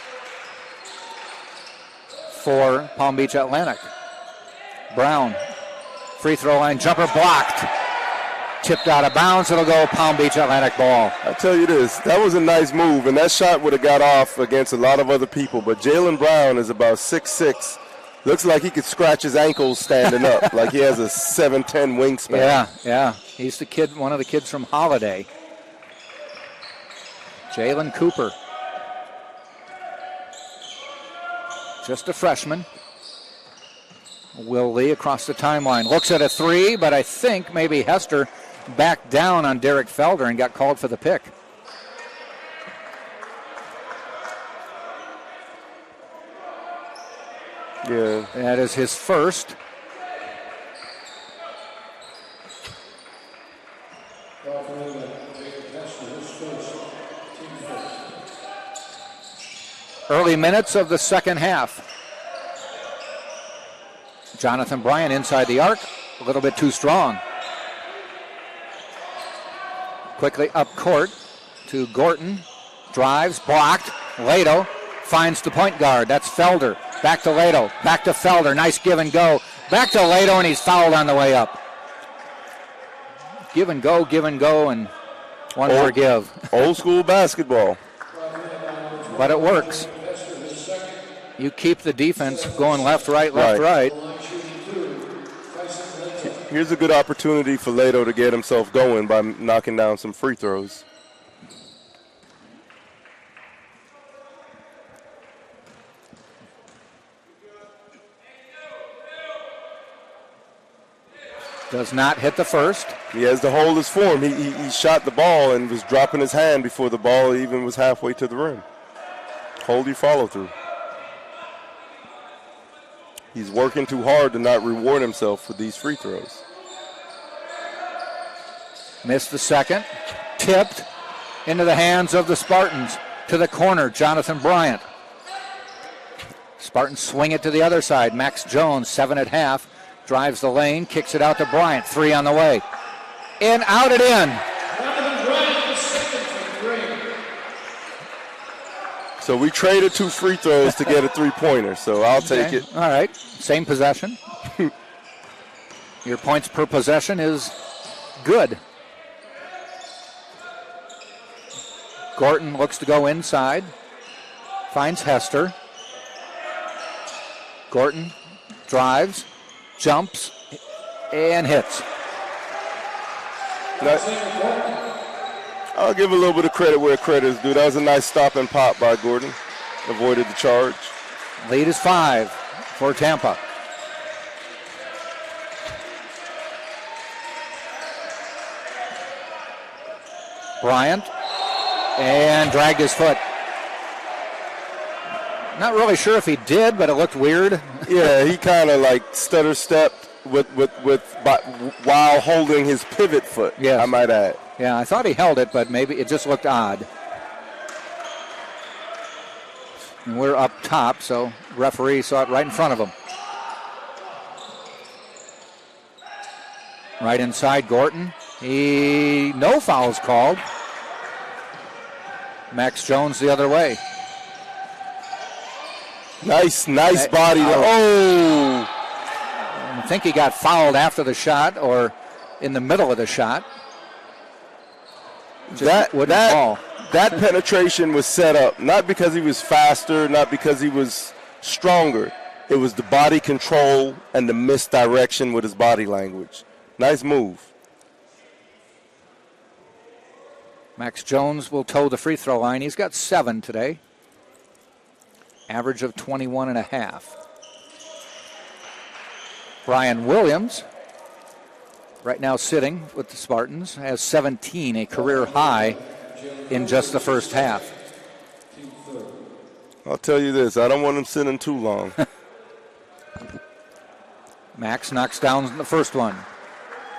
for Palm Beach Atlantic. Brown, free throw line jumper blocked. Tipped out of bounds. It'll go Palm Beach Atlantic ball.
I tell you this, that was a nice move, and that shot would have got off against a lot of other people, but Jalen Brown is about 6'6". Looks like he could scratch his ankles standing up, like he has a 7'10" wingspan.
Yeah. He's the kid, one of the kids from Holiday. Jalen Cooper. Just a freshman. Will Lee across the timeline. Looks at a three, but I think maybe Hester backed down on Derek Felder and got called for the pick.
Yeah.
That is his first. Early minutes of the second half. Jonathan Bryant inside the arc, a little bit too strong. Quickly up court to Gorton, drives, blocked. Lato finds the point guard, that's Felder. Back to Lato, back to Felder, nice give and go. Back to Lato, and he's fouled on the way up. Give and go, and one more give.
Old school basketball.
But it works. You keep the defense going left, right.
Here's a good opportunity for Lato to get himself going by knocking down some free throws.
Does not hit the first.
He has to hold his form. He shot the ball and was dropping his hand before the ball even was halfway to the rim. Hold your follow through. He's working too hard to not reward himself for these free throws.
Missed the second. Tipped into the hands of the Spartans. To the corner, Jonathan Bryant. Spartans swing it to the other side. Max Jones, 7 at half. Drives the lane, kicks it out to Bryant. 3 on the way. and out and in.
So we traded 2 free throws to get a 3-pointer, so I'll take it.
All right, same possession. Your points per possession is good. Gorton looks to go inside. Finds Hester. Gorton drives, jumps, and hits.
I'll give a little bit of credit where credit is due. That was a nice stop and pop by Gordon. Avoided the charge.
Lead is 5 for Tampa. Bryant, and dragged his foot. Not really sure if he did, but it looked weird.
Yeah, he kind of like stutter stepped while holding his pivot foot.
Yes.
I might add.
Yeah, I thought he held it, but maybe it just looked odd. And we're up top, so referee saw it right in front of him. Right inside Gorton. No fouls called. Max Jones the other way.
Nice body. Oh!
I think he got fouled after the shot or in the middle of the shot.
That penetration was set up not because he was faster, not because he was stronger. It was the body control and the misdirection with his body language. Nice move.
Max Jones will toe the free throw line. He's got 7 today. Average of 21.5. Brian Williams, right now sitting with the Spartans, has 17, a career high in just the first half.
I'll tell you this, I don't want him sitting too long.
Max knocks down the first one.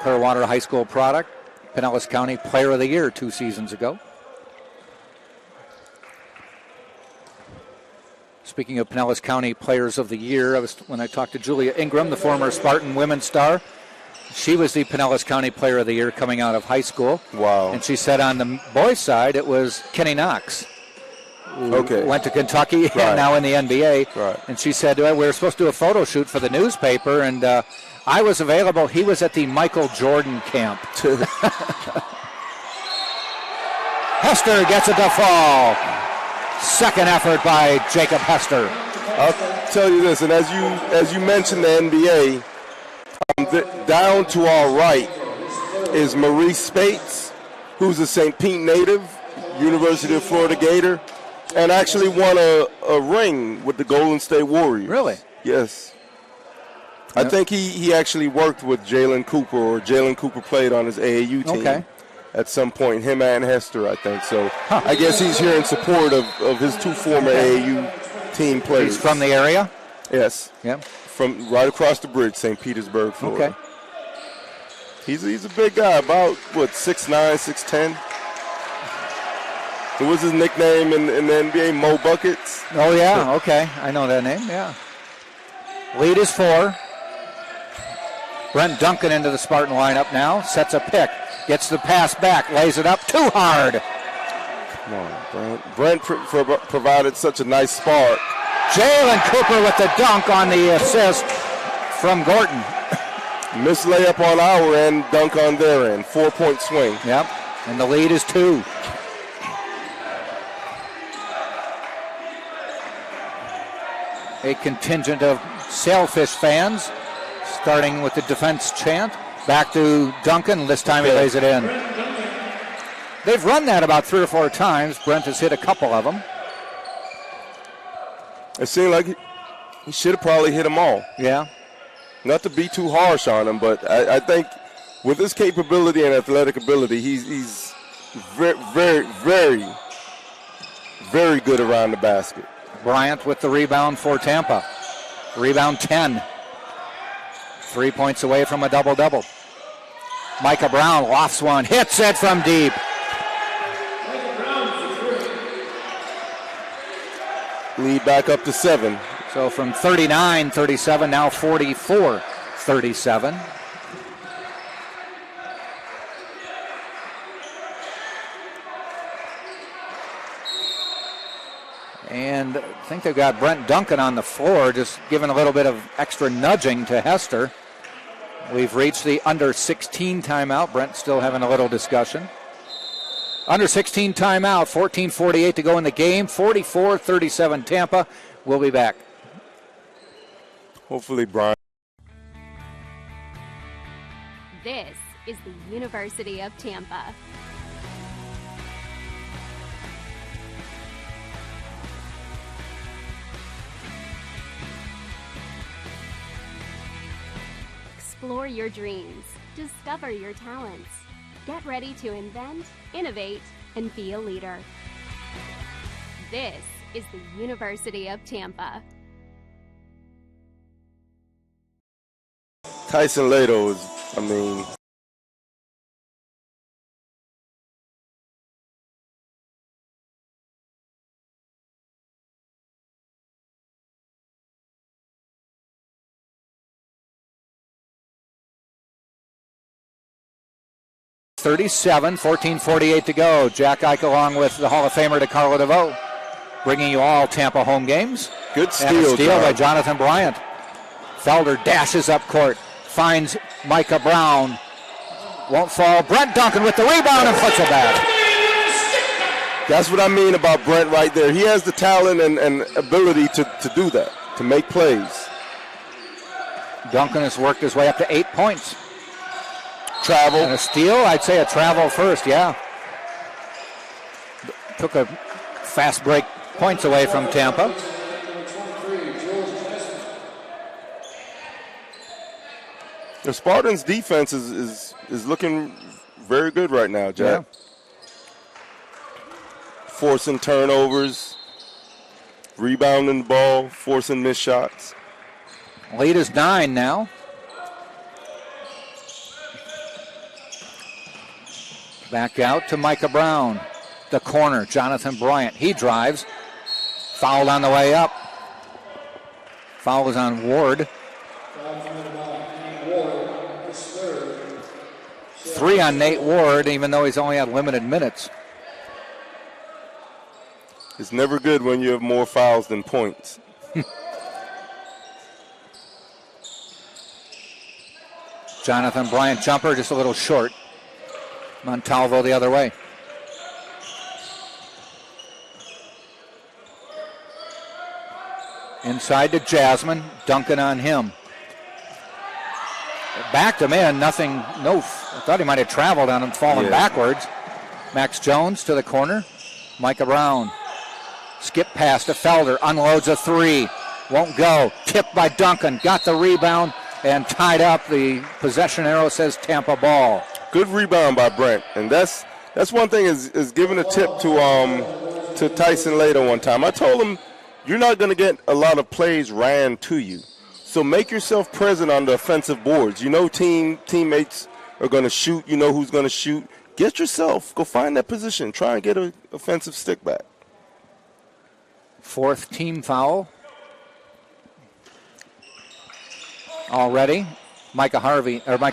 Clearwater High School product, Pinellas County Player of the Year 2 seasons ago. Speaking of Pinellas County Players of the Year, when I talked to Julia Ingram, the former Spartan women's star, she was the Pinellas County Player of the Year coming out of high school.
Wow.
And she said on the boys' side, it was Kenny Knox, who went to Kentucky and now in the NBA.
Right.
And she said, well, we were supposed to do a photo shoot for the newspaper, and I was available. He was at the Michael Jordan camp. Hester gets it to fall. Second effort by Jacob Hester.
I'll tell you this, and as you mentioned the NBA, down to our right is Maurice Spates, who's a St. Pete native, University of Florida Gator, and actually won a ring with the Golden State Warriors.
Really?
Yes. Yep. I think he actually worked with Jalen Cooper, or Jalen Cooper played on his AAU team at some point, him and Hester, I think. So I guess he's here in support of his 2 former AAU team players.
He's from the area?
Yes.
Yep.
From right across the bridge, St. Petersburg, Florida.
Okay.
He's a big guy, about, 6'9", 6'10". What was his nickname in the NBA? Mo Buckets?
Oh, yeah, okay. I know that name, yeah. Lead is 4. Brent Duncan into the Spartan lineup now. Sets a pick. Gets the pass back. Lays it up too hard.
Come on, Brent. Brent provided such a nice spark.
Jalen Cooper with the dunk on the assist from Gorton.
Missed layup on our end, dunk on their end. 4-point swing.
Yep, and the lead is 2. A contingent of Sailfish fans, starting with the defense chant. Back to Duncan, this time he lays it in. They've run that about 3 or 4 times. Brent has hit a couple of them.
It seemed like he should have probably hit them all.
Yeah.
Not to be too harsh on him, but I think with his capability and athletic ability, he's very, very, very, very good around the basket.
Bryant with the rebound for Tampa. Rebound 10. 3 points away from a double-double. Micah Brown lofts one, hits it from deep.
Lead back up to 7.
So from 39-37, now 44-37. think they've got Brent Duncan on the floor, just giving a little bit of extra nudging to Hester. We've reached the under 16 timeout. Brent's still having a little discussion. Under 16 timeout, 14:48 to go in the game, 44-37 Tampa. We'll be back.
Hopefully, Brian.
This is the University of Tampa. Explore your dreams. Discover your talents. Get ready to invent, innovate, and be a leader. This is the University of Tampa.
Tyson Lato is, I mean,
.37, 14:48 to go. Jack Ike along with the Hall of Famer DeCarlo DeVoe, bringing you all Tampa home games.
good steal.
And a steal by Jonathan Bryant. Felder dashes up court, finds Micah Brown. Won't fall. Brent Duncan with the rebound and puts it back.
That's what I mean about Brent right there. He has the talent and ability to do that, to make plays.
Duncan has worked his way up to 8 points.
Travel.
And a steal, I'd say a travel first, yeah. Took a fast break, points away from Tampa.
The Spartans' defense is looking very good right now, Jack.
Yeah.
Forcing turnovers, rebounding the ball, forcing missed shots.
Lead is 9 now. Back out to Micah Brown. The corner, Jonathan Bryant. He drives. Fouled on the way up. Foul is on Ward. 3 on Nate Ward, even though he's only had limited minutes.
It's never good when you have more fouls than points.
Jonathan Bryant jumper just a little short. Montalvo the other way. Inside to Jasmine. Duncan on him. Backed him in. Nothing. No. I thought he might have traveled on him, falling backwards. Max Jones to the corner. Micah Brown. Skip pass to Felder. Unloads a 3. Won't go. Tipped by Duncan. Got the rebound and tied up. The possession arrow says Tampa ball.
Good rebound by Brent, and that's one thing is giving a tip to Tyson Lato one time. I told him you're not going to get a lot of plays ran to you, so make yourself present on the offensive boards. You know teammates are going to shoot. You know who's going to shoot. Get yourself, go find that position. Try and get an offensive stick back.
4th team foul. Already. Micah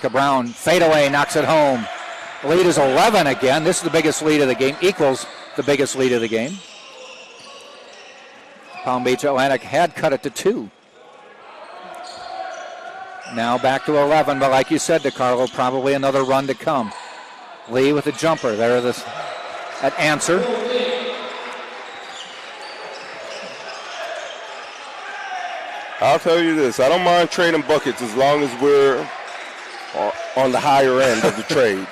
Brown, fadeaway, knocks it home. Lead is 11 again. This is the biggest lead of the game, equals the biggest lead of the game. Palm Beach Atlantic had cut it to 2. Now back to 11, but like you said, DeCarlo, probably another run to come. Lee with a jumper. There is an answer.
I'll tell you this, I don't mind trading buckets as long as we're on the higher end of the trade.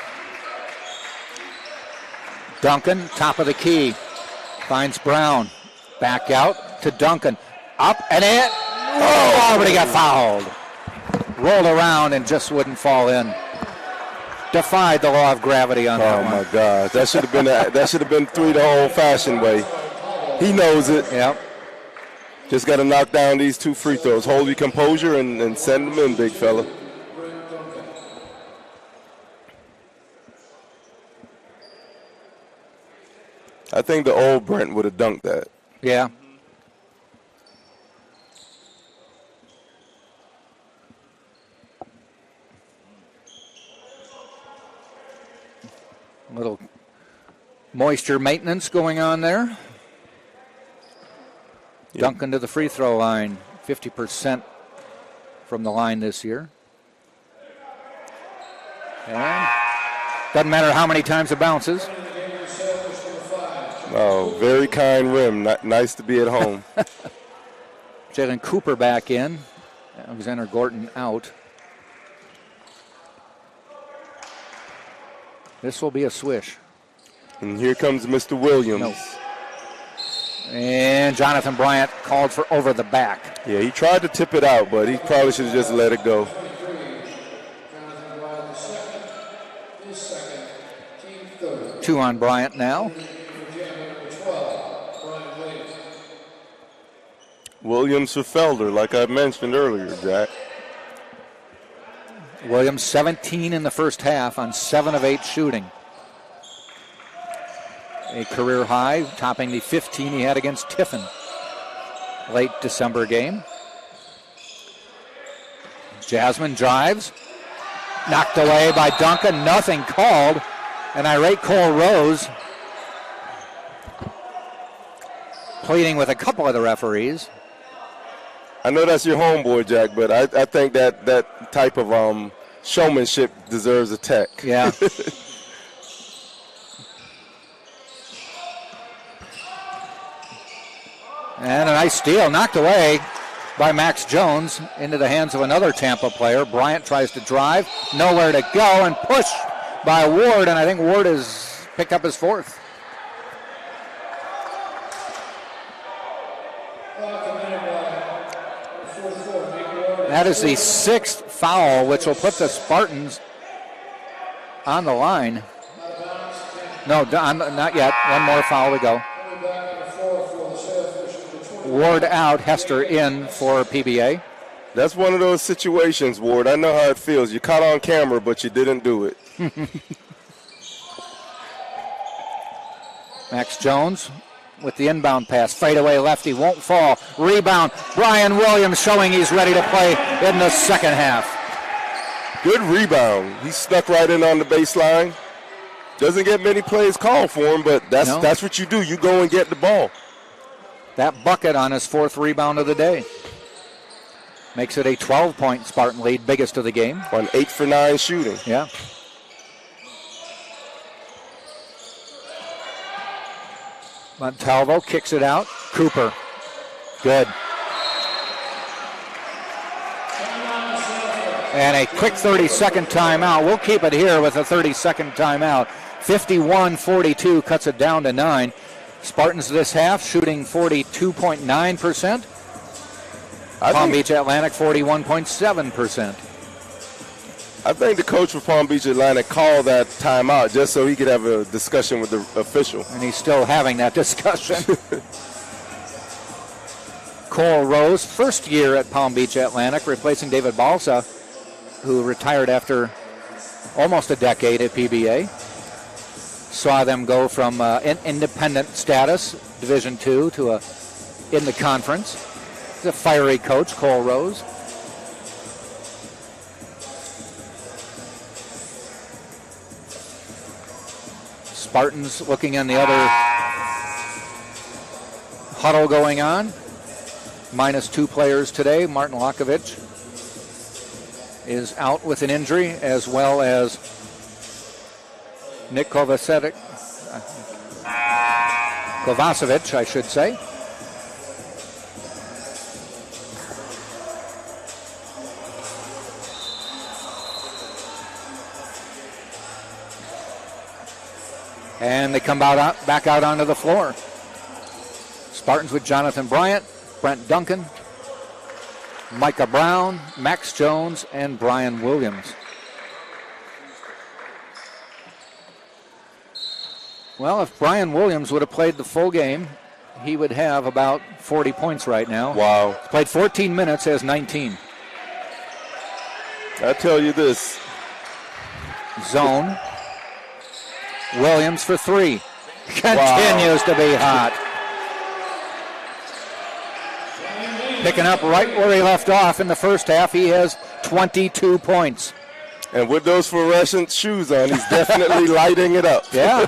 Duncan, top of the key, finds Brown. Back out to Duncan. Up and in. Oh, but he got fouled. Rolled around and just wouldn't fall in. Defied the law of gravity on that one.
Oh my God, that should have been 3 the old-fashioned way. He knows it.
Yep.
Just got to knock down these 2 free throws. Hold your composure and send them in, big fella. I think the old Brent would have dunked that.
Yeah. Little moisture maintenance going on there. Duncan to the free throw line, 50% from the line this year. And doesn't matter how many times it bounces.
Oh, very kind rim. Nice to be at home.
Jalen Cooper back in. Alexander Gorton out. This will be a swish.
And here comes Mr. Williams.
No. And Jonathan Bryant called for over the back.
Yeah, he tried to tip it out, but he probably should have just let it go.
Two on Bryant now.
Williams for Felder, like I mentioned earlier, Jack.
Williams 17 in the first half on 7 of 8 shooting. A career high, topping the 15 he had against Tiffin. Late December game. Jasmine drives. Knocked away by Duncan. Nothing called. An irate Cole Rose pleading with a couple of the referees.
I know that's your homeboy, Jack, but I think that type of showmanship deserves a tech.
Yeah. And a nice steal, knocked away by Max Jones into the hands of another Tampa player. Bryant tries to drive, nowhere to go, and pushed by Ward, and I think Ward has picked up his fourth. That is the sixth foul, which will put the Spartans on the line. No, not yet. One more foul to go. Ward out, Hester in for PBA.
That's one of those situations, Ward. I know how it feels. You caught on camera, but you didn't do it.
Max Jones with the inbound pass. Fadeaway lefty, won't fall. Rebound. Brian Williams showing he's ready to play in the second half.
Good rebound. He snuck right in on the baseline. Doesn't get many plays called for him, but that's what you do. You go and get the ball.
That bucket on his fourth rebound of the day. Makes it a 12-point Spartan lead, biggest of the game.
On 8 for 9 shooting.
Yeah. Montalvo kicks it out. Cooper. Good. And a quick 30-second timeout. We'll keep it here with a 30-second timeout. 51-42 cuts it down to 9. Spartans this half shooting 42.9%. Palm Beach Atlantic 41.7%.
I think the coach for Palm Beach Atlantic called that timeout just so he could have a discussion with the official.
And he's still having that discussion. Cole Rose, first year at Palm Beach Atlantic, replacing David Balsa, who retired after almost a decade at PBA. Saw them go from independent status, Division II, to in the conference. He's a fiery coach, Cole Rose. Spartans looking in the other huddle going on. Minus 2 players today. Martin Lakovic is out with an injury, as well as Nick Kovacevic, I should say. And they come back out onto the floor. Spartans with Jonathan Bryant, Brent Duncan, Micah Brown, Max Jones, and Brian Williams. Well, if Brian Williams would have played the full game, he would have about 40 points right now.
Wow.
He's played 14 minutes, has 19.
I tell you this.
Zone. Williams for 3. Continues to be hot. Picking up right where he left off in the first half. He has 22 points.
And with those fluorescent shoes on, he's definitely lighting it up.
Yeah.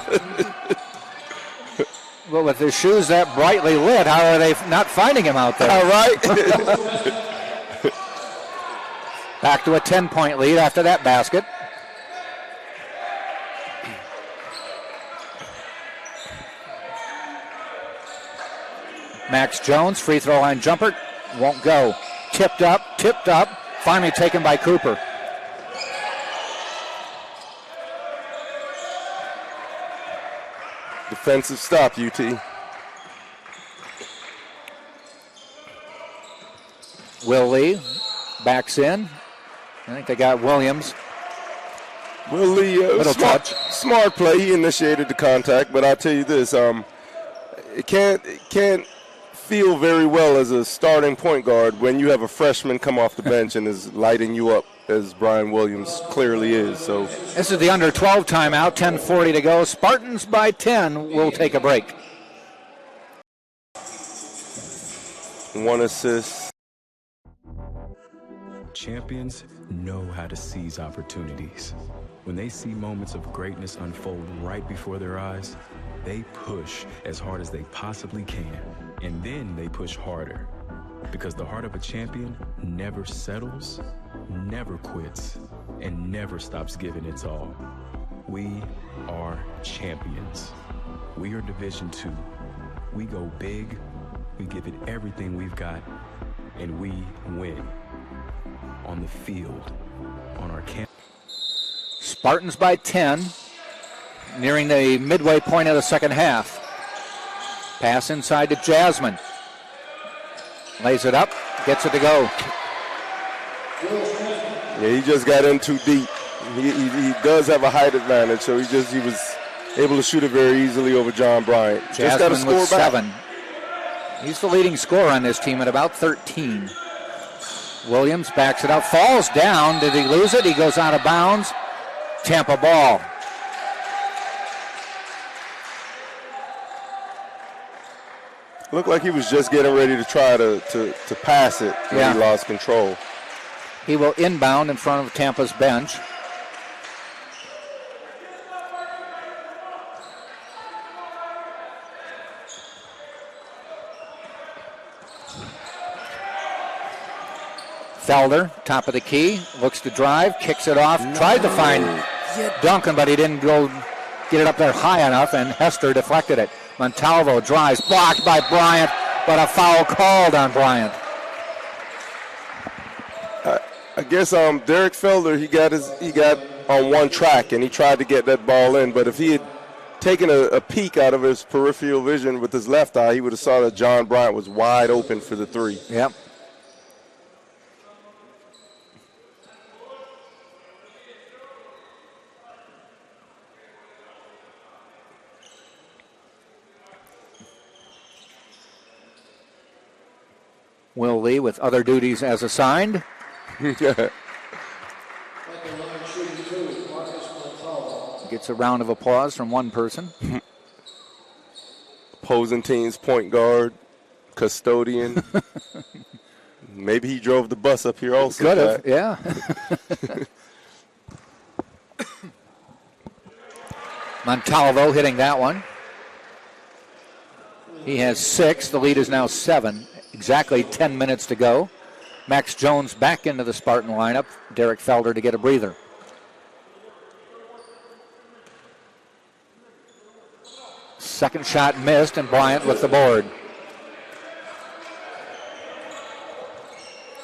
Well, with his shoes that brightly lit, how are they not finding him out there?
All right.
Back to a 10-point lead after that basket. Max Jones, free throw line jumper, won't go. Tipped up, finally taken by Cooper.
Defensive stop, UT.
Will Lee backs in. I think they got Williams.
Will Lee, smart play. He initiated the contact, but I'll tell you this: it can't feel very well as a starting point guard when you have a freshman come off the bench and is lighting you up as Brian Williams clearly is. So
this is the under 12 timeout. 10:40 to go. Spartans by 10. We'll take a break.
1 assist.
Champions know how to seize opportunities. When they see moments of greatness unfold right before their eyes, they push as hard as they possibly can, and then they push harder. Because the heart of a champion never settles, never quits, and never stops giving its all. We are champions. We are Division II. We go big, we give it everything we've got, and we win. On the field, on our campus.
Spartans by 10, nearing the midway point of the second half. Pass inside to Jasmine. Lays it up, gets it to go.
Yeah, he just got in too deep. He does have a height advantage, so he was able to shoot it very easily over John Bryant.
Jasmine
just got to score
with
back.
7. He's the leading scorer on this team at about 13. Williams backs it up, falls down. Did he lose it? He goes out of bounds. Tampa ball.
Looked like he was just getting ready to try to pass it when he lost control.
He will inbound in front of Tampa's bench. Felder, top of the key, looks to drive, kicks it off, tried to find Duncan, but he didn't go get it up there high enough, and Hester deflected it. Montalvo drives, blocked by Bryant, but a foul called on Bryant.
I guess Derek Felder, he got on one track, and he tried to get that ball in, but if he had taken a peek out of his peripheral vision with his left eye, he would have saw that John Bryant was wide open for the 3.
Yep. Will Lee with other duties as assigned. Gets a round of applause from one person.
Opposing team's point guard, custodian. Maybe he drove the bus up here also.
Could have, yeah. Montalvo hitting that one. He has 6. The lead is now 7. Exactly 10 minutes to go. Max Jones back into the Spartan lineup. Derek Felder to get a breather. Second shot missed, and Bryant with the board.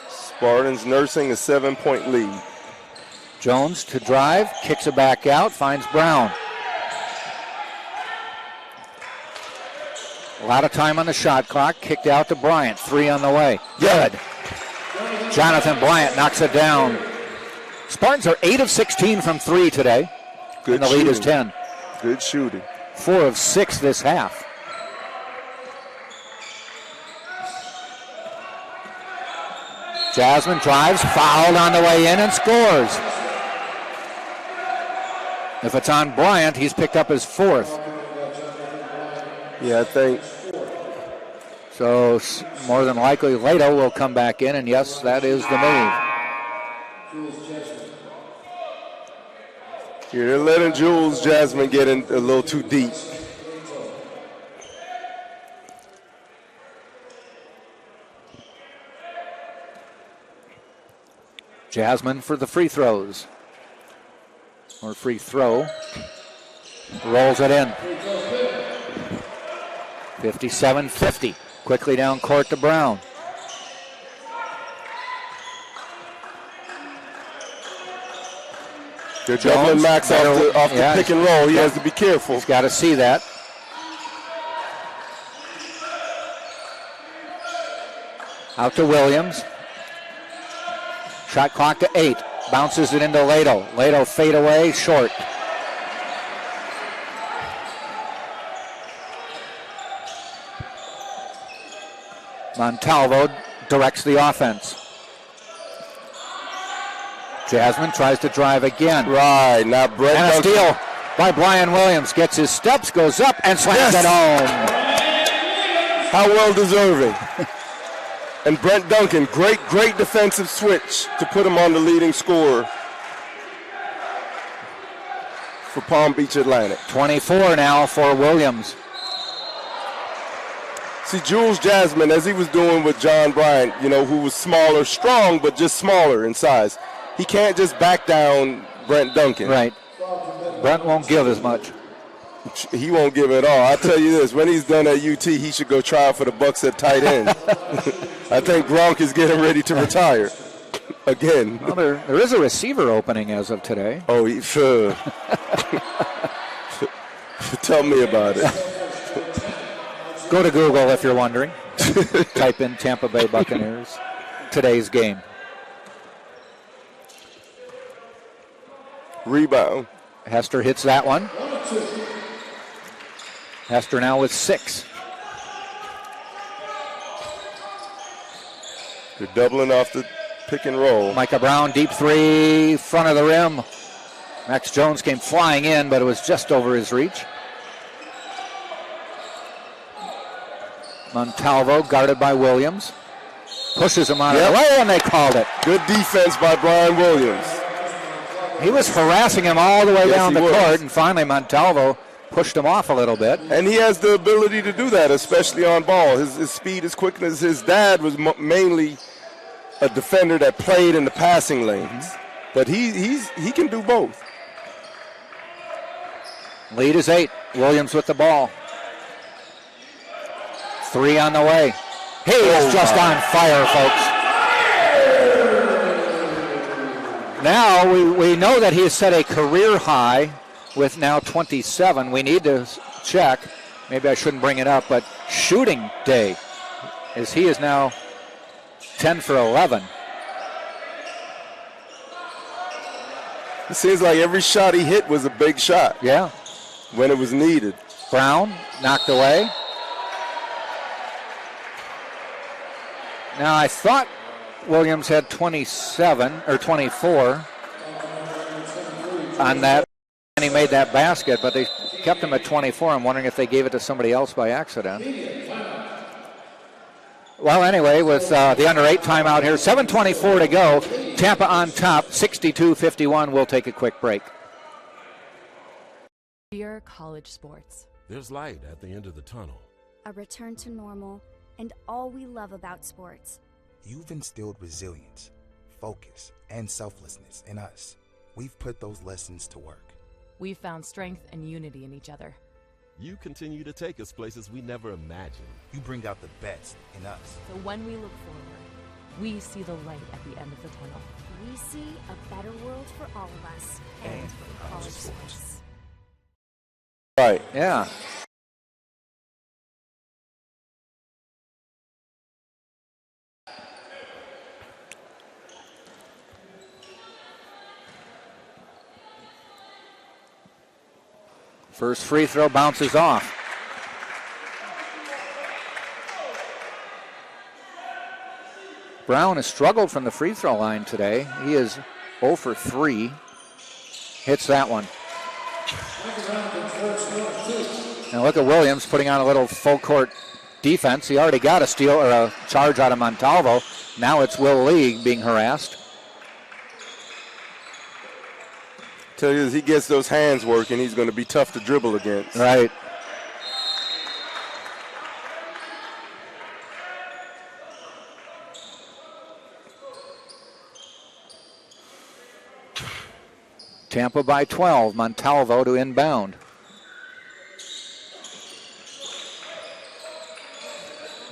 Spartans nursing a 7-point lead.
Jones to drive, kicks it back out, finds Brown. A lot of time on the shot clock. Kicked out to Bryant. 3 on the way. Good. Jonathan Bryant knocks it down. Spartans are 8 of 16 from 3 today.
Good
and the lead is 10.
Good shooting.
4 of 6 this half. Jasmine drives, fouled on the way in, and scores. If it's on Bryant, he's picked up his 4th.
Yeah, I think.
So more than likely, Lato will come back in, and yes, that is the move.
You're letting Jules Jasmine get in a little too deep.
Jasmine for the free throws. Or free throw. Rolls it in. 57-50. Quickly down court to Brown.
They're doubling Max off the pick and roll. He has to be careful.
He's got to see that. Out to Williams. Shot clock to 8. Bounces it into Lato. Lato fade away, short. Montalvo directs the offense. Jasmine tries to drive again.
Right, now Brett
and a steal by Brian Williams. Gets his steps, goes up, and slams it home.
How well deserving. And Brent Duncan, great defensive switch to put him on the leading scorer for Palm Beach Atlantic.
24 now for Williams.
See, Jules Jasmine, as he was doing with John Bryant, you know, who was smaller, strong, but just smaller in size. He can't just back down Brent Duncan.
Right. Brent won't give as much.
He won't give it all. I tell you this, when he's done at UT, he should go try out for the Bucks at tight end. I think Gronk is getting ready to retire again.
Well, there is a receiver opening as of today.
Oh, tell me about it.
Go to Google if you're wondering. Type in Tampa Bay Buccaneers, today's game.
Rebound.
Hester hits that one. Hester now with 6.
They're doubling off the pick and roll.
Micah Brown, deep 3, front of the rim. Max Jones came flying in, but it was just over his reach. Montalvo guarded by Williams. Pushes him out of the way, and they called it.
Good defense by Brian Williams.
He was harassing him all the way down the court, and finally Montalvo pushed him off a little bit.
And he has the ability to do that, especially on ball. His speed, his quickness. His dad was mainly a defender that played in the passing lanes. But he can do both.
Lead is 8. Williams with the ball. 3 on the way. He is just on fire, folks. Now we know that he has set a career high with now 27. We need to check. Maybe I shouldn't bring it up, but shooting day, as he is now 10 for 11.
It seems like every shot he hit was a big shot.
Yeah.
When it was needed.
Brown knocked away. Now I thought Williams had 27 or 24 on that, and he made that basket, but they kept him at 24. I'm wondering if they gave it to somebody else by accident. Well, anyway, with the under 8 timeout here, 7:24 to go. Tampa on top, 62-51. We'll take a quick break.
Dear college sports.
There's light at the end of the tunnel.
A return to normal, and all we love about sports.
You've instilled resilience, focus, and selflessness in us. We've put those lessons to work.
We've found strength and unity in each other.
You continue to take us places we never imagined.
You bring out the best in us.
So when we look forward, we see the light at the end of the tunnel.
We see a better world for all of us.
And for college sports.
Right.
Yeah. First free throw bounces off. Brown has struggled from the free throw line today. He is 0 for 3. Hits that one. Now look at Williams putting on a little full court defense. He already got a steal or a charge out of Montalvo. Now it's Will Lee being harassed.
Tell you, as he gets those hands working, he's going to be tough to dribble against.
Right. Tampa by 12. Montalvo to inbound.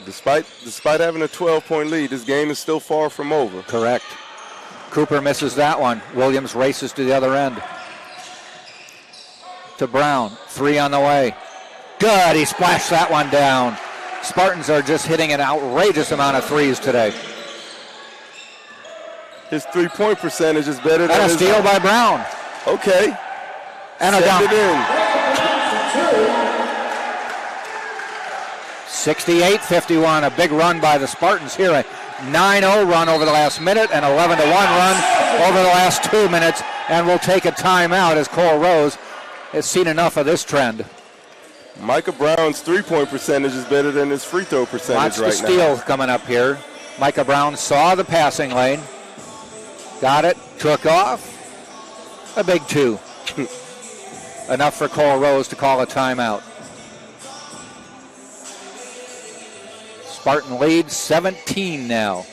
Despite having a 12-point lead, this game is still far from over.
Correct. Cooper misses that one. Williams races to the other end. To Brown. 3 on the way. Good. He splashed that one down. Spartans are just hitting an outrageous amount of threes today.
His three-point percentage is better than
his... And a steal by Brown.
Okay.
And a dunk.
Send it in.
68-51. A big run by the Spartans here. A 9-0 run over the last minute, an 11-1 run over the last 2 minutes. And we'll take a timeout as Cole Rose has seen enough of this trend.
Micah Brown's three-point percentage is better than his free throw percentage right now.
Watch the steal coming up here. Micah Brown saw the passing lane. Got it, took off. A big 2. Enough for Cole Rose to call a timeout. Spartan lead 17 now.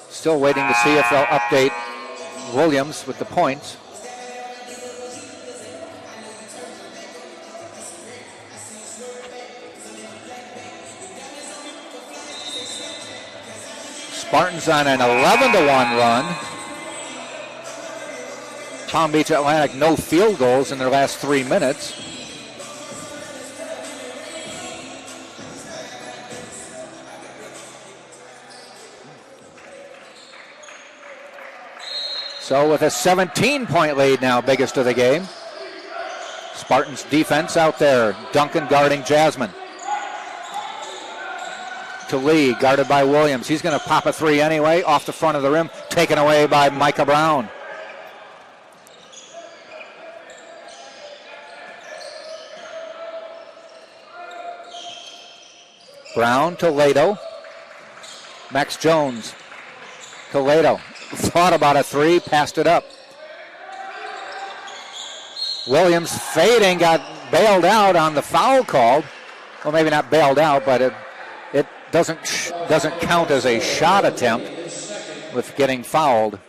Still waiting to see if they'll update Williams with the points. Spartans on an 11-1 run. Palm Beach Atlantic no field goals in their last 3 minutes. So with a 17-point lead now, biggest of the game. Spartans defense out there. Duncan guarding Jasmine. To Lee, guarded by Williams. He's going to pop a 3 anyway, off the front of the rim, taken away by Micah Brown. Brown to Lato. Max Jones to Lato. Thought about a 3, passed it up. Williams fading, got bailed out on the foul called. Well, maybe not bailed out, but it doesn't count as a shot attempt with getting fouled.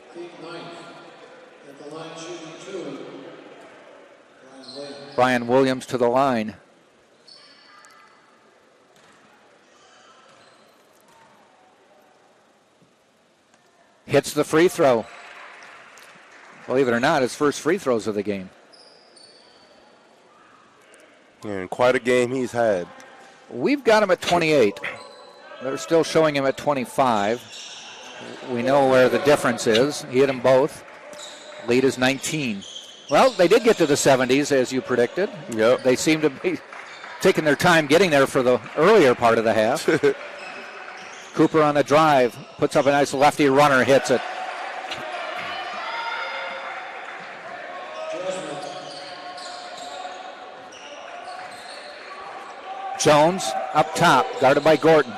Brian Williams to the line. Hits the free throw. Believe it or not, his first free throws of the game.
And quite a game he's had.
We've got him at 28. They're still showing him at 25. We know where the difference is. He hit them both. Lead is 19. Well, they did get to the 70s, as you predicted.
Yep.
They seem to be taking their time getting there for the earlier part of the half. Cooper on the drive, puts up a nice lefty runner, hits it. Jones up top, guarded by Gordon.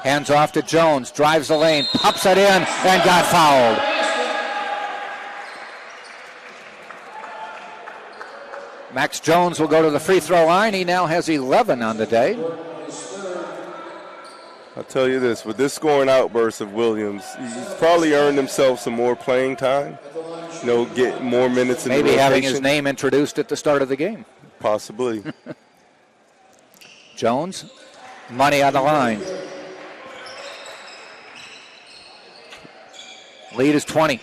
Hands off to Jones, drives the lane, pops it in, and got fouled. Max Jones will go to the free throw line. He now has 11 on the day.
I'll tell you this, with this scoring outburst of Williams, he's probably earned himself some more playing time. You know, get more minutes in the rotation.
Maybe having his name introduced at the start of the game.
Possibly.
Jones, money on the line. Lead is 20.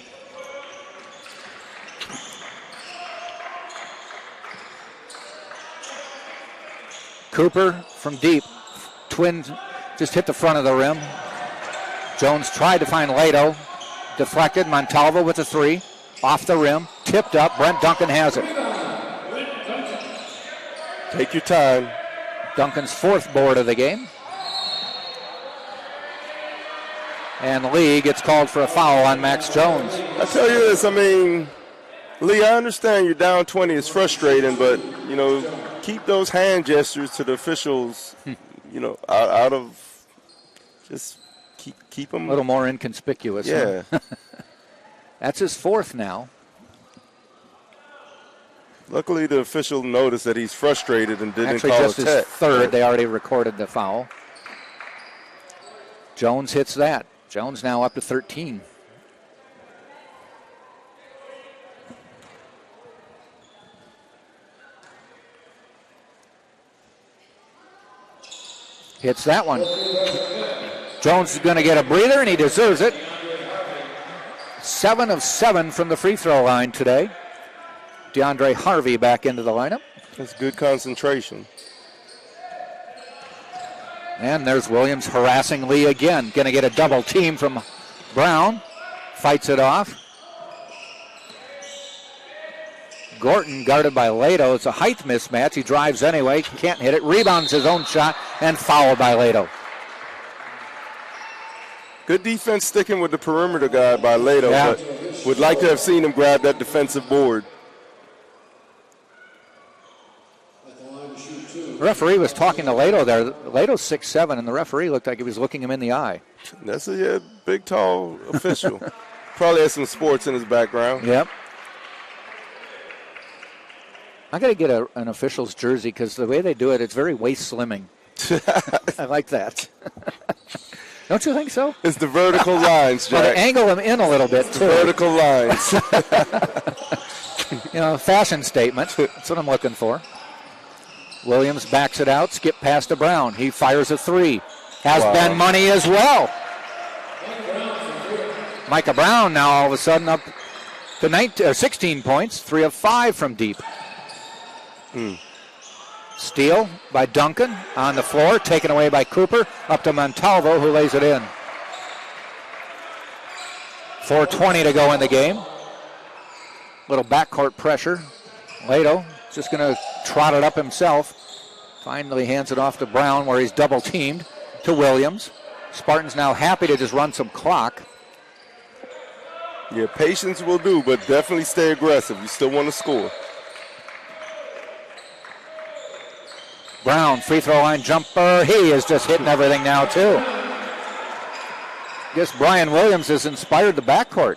Cooper from deep. Twins just hit the front of the rim. Jones tried to find Lato. Deflected. Montalvo with a 3. Off the rim. Tipped up. Brent Duncan has it.
Take your time.
Duncan's 4th board of the game. And Lee gets called for a foul on Max Jones.
I tell you this, I mean, Lee, I understand you're down 20. It's frustrating, but, you know, keep those hand gestures to the officials, you know, out of, just keep them.
A little more inconspicuous.
Yeah.
Huh? That's his 4th now.
Luckily, the official noticed that he's frustrated and didn't
Actually,
call
just
a
his
tech.
3rd. They already recorded the foul. Jones hits that. Jones now up to 13. Hits that one. Jones is going to get a breather, and he deserves it. 7 of 7 from the free throw line today. DeAndre Harvey back into the lineup.
That's good concentration.
And there's Williams harassing Lee again. Going to get a double team from Brown. Fights it off. Gorton guarded by Lato. It's a height mismatch. He drives anyway. Can't hit it. Rebounds his own shot and fouled by Lato.
Good defense sticking with the perimeter guy by Lato, but would like to have seen him grab that defensive board.
The referee was talking to Lato there. Lato's 6'7", and the referee looked like he was looking him in the eye.
That's a big, tall official. Probably has some sports in his background.
Yep. I got to get an official's jersey because the way they do it, it's very waist slimming. I like that. Don't you think so?
It's the vertical lines, Jack.
Well, they angle them in a little bit, too.
Vertical lines.
You know, fashion statement. That's what I'm looking for. Williams backs it out, skip pass to Brown. He fires a three. Has been money as well. Micah Brown now all of a sudden up to 16 points, 3 of 5 from deep. Steal by Duncan on the floor, taken away by Cooper, up to Montalvo, who lays it in. 4:20 to go in the game. Little backcourt pressure. Lato just going to trot it up himself. Finally hands it off to Brown, where he's double teamed to Williams. Spartans now happy to just run some clock.
Yeah, patience will do, but definitely stay aggressive. You still want to score.
Brown, free throw line jumper. He is just hitting everything now, too. Guess Brian Williams has inspired the backcourt.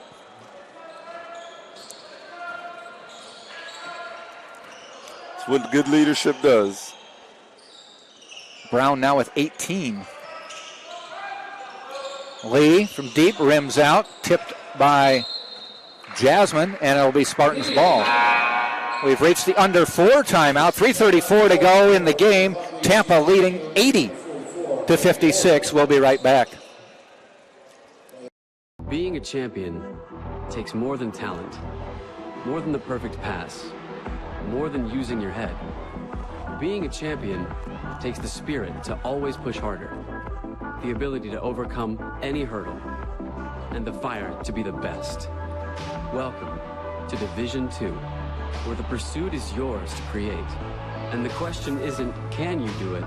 It's what good leadership does.
Brown now with 18. Lee from deep, rims out, tipped by Jasmine, and it'll be Spartans' ball. We've reached the under 4 timeout. 3:34 to go in the game. Tampa leading 80-56. We'll be right back.
Being a champion takes more than talent, more than the perfect pass, more than using your head. Being a champion takes the spirit to always push harder, the ability to overcome any hurdle, and the fire to be the best. Welcome to Division II, where the pursuit is yours to create. And the question isn't, can you do it?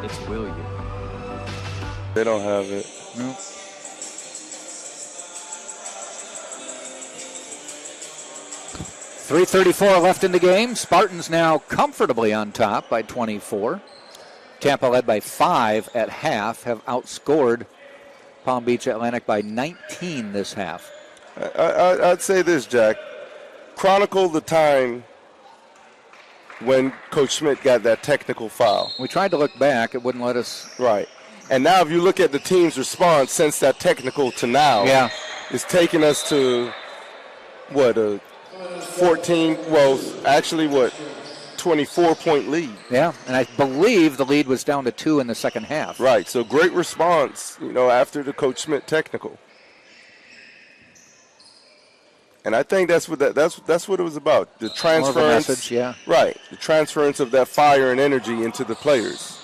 It's, will you?
They don't have it.
No. .334 left in the game. Spartans now comfortably on top by 24. Tampa led by 5 at half, have outscored Palm Beach Atlantic by 19 this half.
I'd say this, Jack. Chronicle the time when Coach Schmidt got that technical foul.
We tried to look back. It wouldn't let us.
Right. And now if you look at the team's response since that technical to now, it's taken us to, what, a 24-point lead.
Yeah, and I believe the lead was down to 2 in the second half.
Right, so great response, after the Coach Schmidt technical. And I think that's what it was about. The transference.
More of a message, yeah.
Right, the transference of that fire and energy into the players.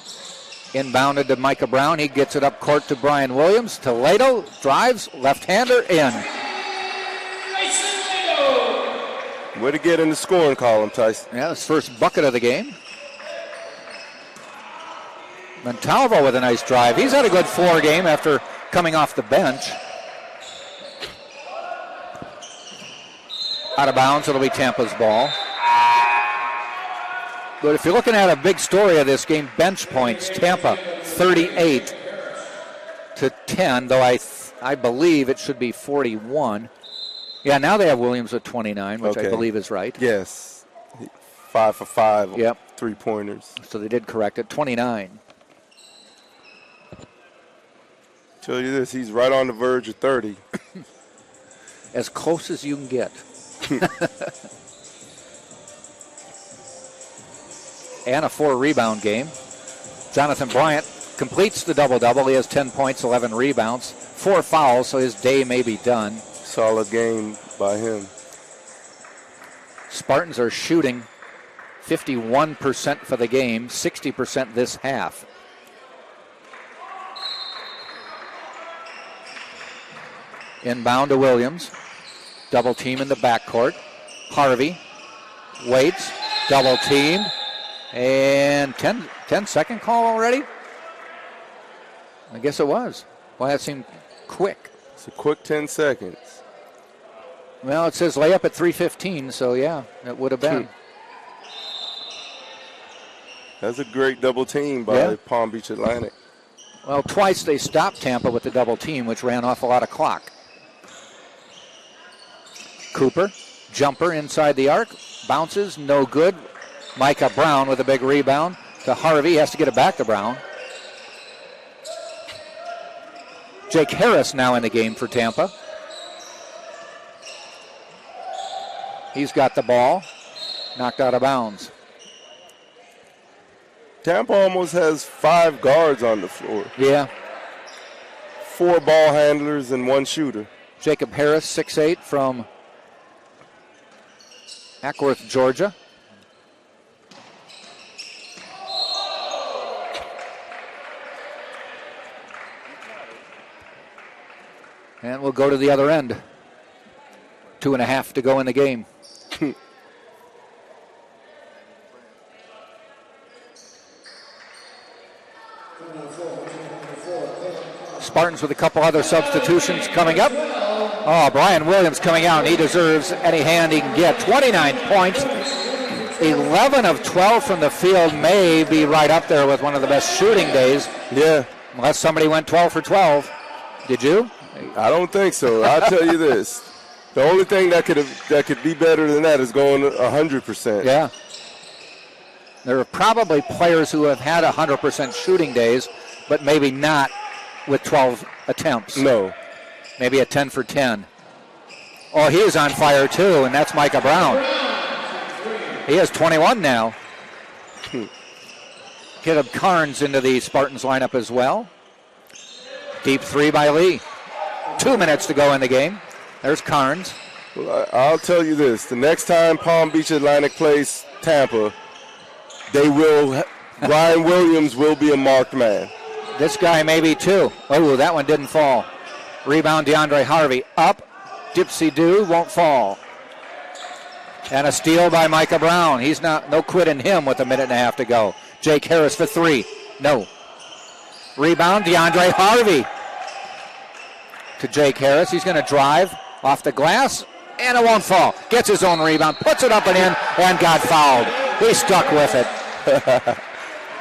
Inbounded to Micah Brown. He gets it up court to Brian Williams. To Lato, drives, left-hander, in.
Way to get in the scoring column, Tyson.
Yeah, his first bucket of the game. Montalvo with a nice drive. He's had a good floor game after coming off the bench. Out of bounds, it'll be Tampa's ball. But if you're looking at a big story of this game, bench points, Tampa 38-10, though I believe it should be 41. Yeah, now they have Williams with 29, which I believe is right.
Yes. 5 for 5.
Yep.
3-pointers.
So they did correct it. 29.
Tell you this, he's right on the verge of 30.
As close as you can get. And a 4-rebound game. Jonathan Bryant completes the double-double. He has 10 points, 11 rebounds, 4 fouls, so his day may be done.
Solid game by him.
Spartans are shooting 51% for the game, 60% this half. Inbound to Williams. Double team in the backcourt. Harvey waits, double teamed, and 10-second call already? I guess it was. Well, that seemed quick.
It's a quick 10 seconds.
Well, it says layup at 3:15, so yeah, it would have been.
That's a great double team by Palm Beach Atlantic.
Well, twice they stopped Tampa with the double team, which ran off a lot of clock. Cooper, jumper inside the arc, bounces, no good. Micah Brown with a big rebound to Harvey, has to get it back to Brown. Jake Harris now in the game for Tampa. He's got the ball, knocked out of bounds.
Tampa almost has 5 guards on the floor.
Yeah.
4 ball handlers and 1 shooter.
Jacob Harris, 6'8", from Ackworth, Georgia. And we'll go to the other end. 2.5 to go in the game. Spartans with a couple other substitutions coming up. Oh, Brian Williams coming out, and he deserves any hand he can get. 29 points, 11 of 12 from the field, may be right up there with one of the best shooting days.
Yeah.
Unless somebody went 12 for 12. Did you?
I don't think so. I'll tell you this. The only thing that could be better than that is going 100%.
Yeah. There are probably players who have had 100% shooting days, but maybe not with 12 attempts.
No.
Maybe a 10 for 10. Oh, he is on fire too, and that's Micah Brown. He has 21 now. Caleb Carnes into the Spartans lineup as well. Deep 3 by Lee. 2 minutes to go in the game. There's Carnes.
Well, I'll tell you this. The next time Palm Beach Atlantic plays Tampa, Brian Williams will be a marked man.
This guy maybe too. Oh, that one didn't fall. Rebound DeAndre Harvey. Up. Dipsy-do, won't fall. And a steal by Micah Brown. He's no quit in him with 1.5 minutes to go. Jake Harris for 3. No. Rebound DeAndre Harvey. To Jake Harris. He's going to drive off the glass, and it won't fall. Gets his own rebound, puts it up and in, and got fouled. He stuck with it.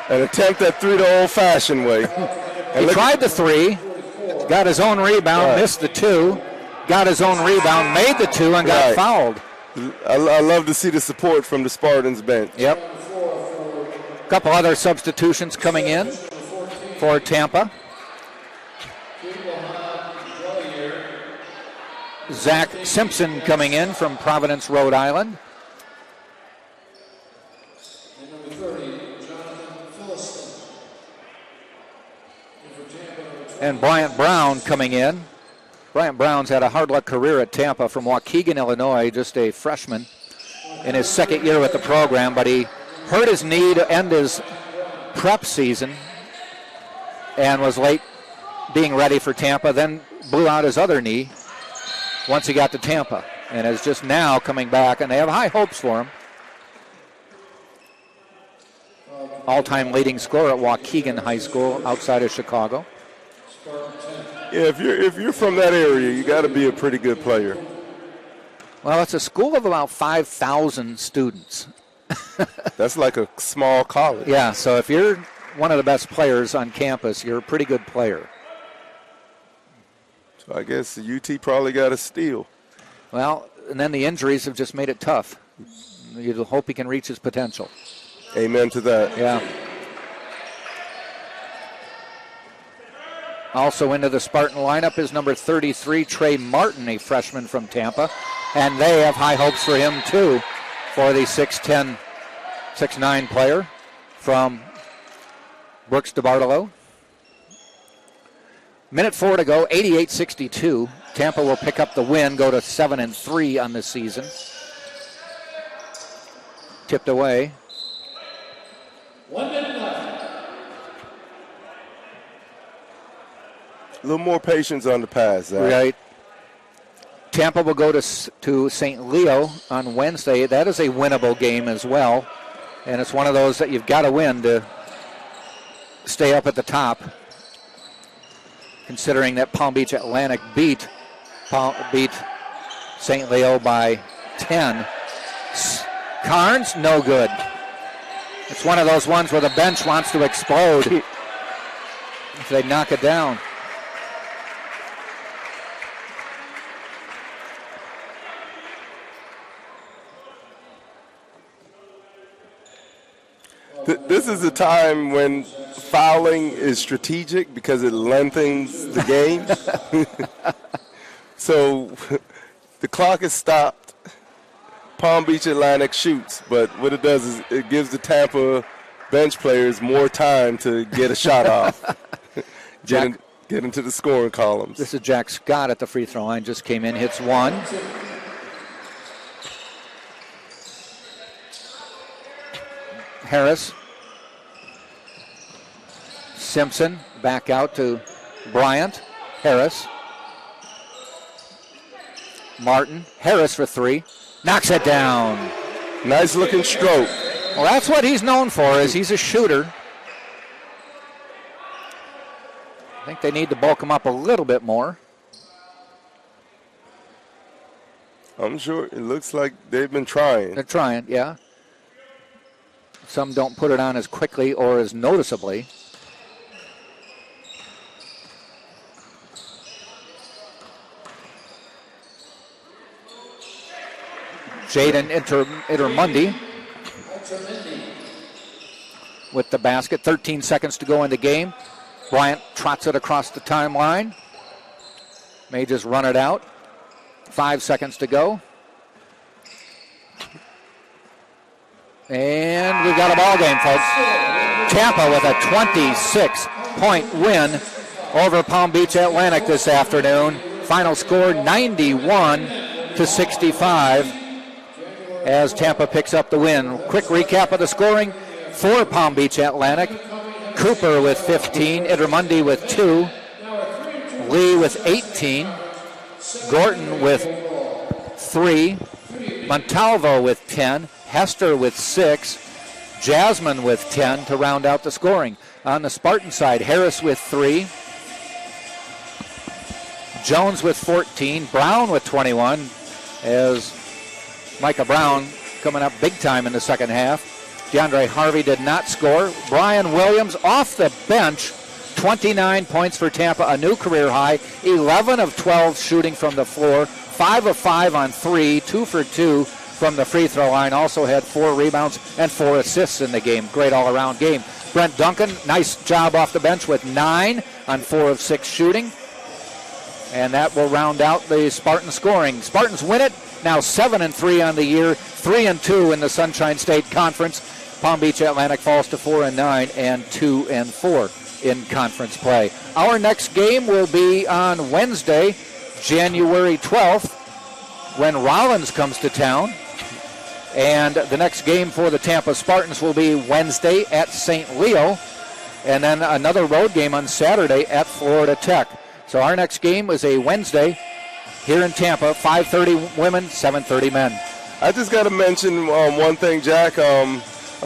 An attempt at 3 the old-fashioned way.
He tried the 3, got his own rebound, missed the 2, got his own rebound, made the 2, and got fouled.
I love to see the support from the Spartans bench.
Yep. A couple other substitutions coming in for Tampa. Zach Simpson coming in from Providence, Rhode Island. And Bryant Brown coming in. Bryant Brown's had a hard-luck career at Tampa from Waukegan, Illinois, just a freshman in his second year with the program, but he hurt his knee to end his prep season and was late being ready for Tampa, then blew out his other knee once he got to Tampa, and is just now coming back, and they have high hopes for him. All-time leading scorer at Waukegan High School outside of Chicago.
Yeah, if you're from that area, you got to be a pretty good player.
Well, it's a school of about 5,000 students.
That's like a small college.
Yeah, so if you're one of the best players on campus, you're a pretty good player.
So I guess the UT probably got a steal.
Well, and then the injuries have just made it tough. You hope he can reach his potential.
Amen to that.
Yeah. Also into the Spartan lineup is number 33, Trey Martin, a freshman from Tampa. And they have high hopes for him, too, for the 6'10", 6'9" player from Brooks DeBartolo. Minute 4 to go, 88-62. Tampa will pick up the win, go to 7-3 on the season. Tipped away.
1 minute left.
A little more patience on the pass.
Right. Tampa will go to St. Leo on Wednesday. That is a winnable game as well. And it's one of those that you've got to win to stay up at the top. Considering that Palm Beach Atlantic beat St. Leo by 10. Carnes, no good. It's one of those ones where the bench wants to explode if they knock it down.
This is a time when fouling is strategic because it lengthens the game. So the clock is stopped. Palm Beach Atlantic shoots, but what it does is it gives the Tampa bench players more time to get a shot off, get into the scoring columns.
This is Jack Scott at the free throw line. Just came in, hits one. Harris. Simpson back out to Bryant. Harris. Martin. Harris for three. Knocks it down.
Nice looking stroke.
Well, that's what he's known for, is he's a shooter. I think they need to bulk him up a little bit more.
I'm sure it looks like they've been trying.
They're trying, yeah. Some don't put it on as quickly or as noticeably. Jaden Intermundi with the basket. 13 seconds to go in the game. Bryant trots it across the timeline. May just run it out. 5 seconds to go. And we've got a ball game, folks. Tampa with a 26-point win over Palm Beach Atlantic this afternoon. Final score 91-65 as Tampa picks up the win. Quick recap of the scoring for Palm Beach Atlantic. Cooper with 15, Intermundi with 2, Lee with 18, Gorton with 3, Montalvo with 10, Hester with 6, Jasmine with 10 to round out the scoring. On the Spartan side, Harris with 3, Jones with 14, Brown with 21, as Micah Brown coming up big time in the second half. DeAndre Harvey did not score. Brian Williams off the bench, 29 points for Tampa, a new career high, 11 of 12 shooting from the floor, 5 of 5 on 3, 2 for 2 from the free throw line, also had 4 rebounds and 4 assists in the game. Great all-around game. Brent Duncan, nice job off the bench with 9 on 4 of 6 shooting. And that will round out the Spartan scoring. Spartans win it, now 7-3 on the year, 3-2 in the Sunshine State Conference. Palm Beach Atlantic falls to 4-9 and 2-4 in conference play. Our next game will be on Wednesday, January 12th, when Rollins comes to town. And the next game for the Tampa Spartans will be Wednesday at St. Leo, and then another road game on Saturday at Florida Tech. So our next game is a Wednesday here in Tampa, 5:30 women, 7:30 men.
I just got to mention one thing, Jack. I'm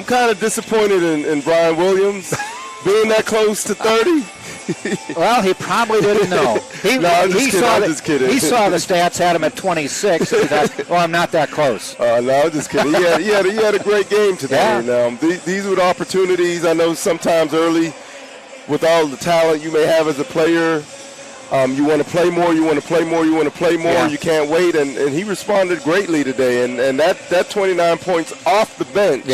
kind of disappointed in Brian Williams being that close to 30.
Well, he probably didn't know.
I'm just kidding.
He saw the stats, had him at 26, and he thought, I'm not that close.
No, I'm just kidding. He had a great game today.
Yeah.
These were the opportunities. I know sometimes early, with all the talent you may have as a player, you want to play more,
Yeah.
You can't wait, and he responded greatly today. And that 29 points off the bench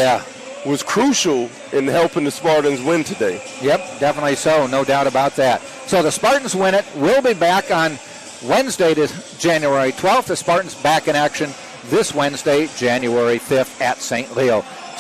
was crucial in helping the Spartans win today.
Yep, definitely so, no doubt about that. So the Spartans win it. We'll be back on Wednesday, January 12th. The Spartans back in action this Wednesday, January 5th at St. Leo.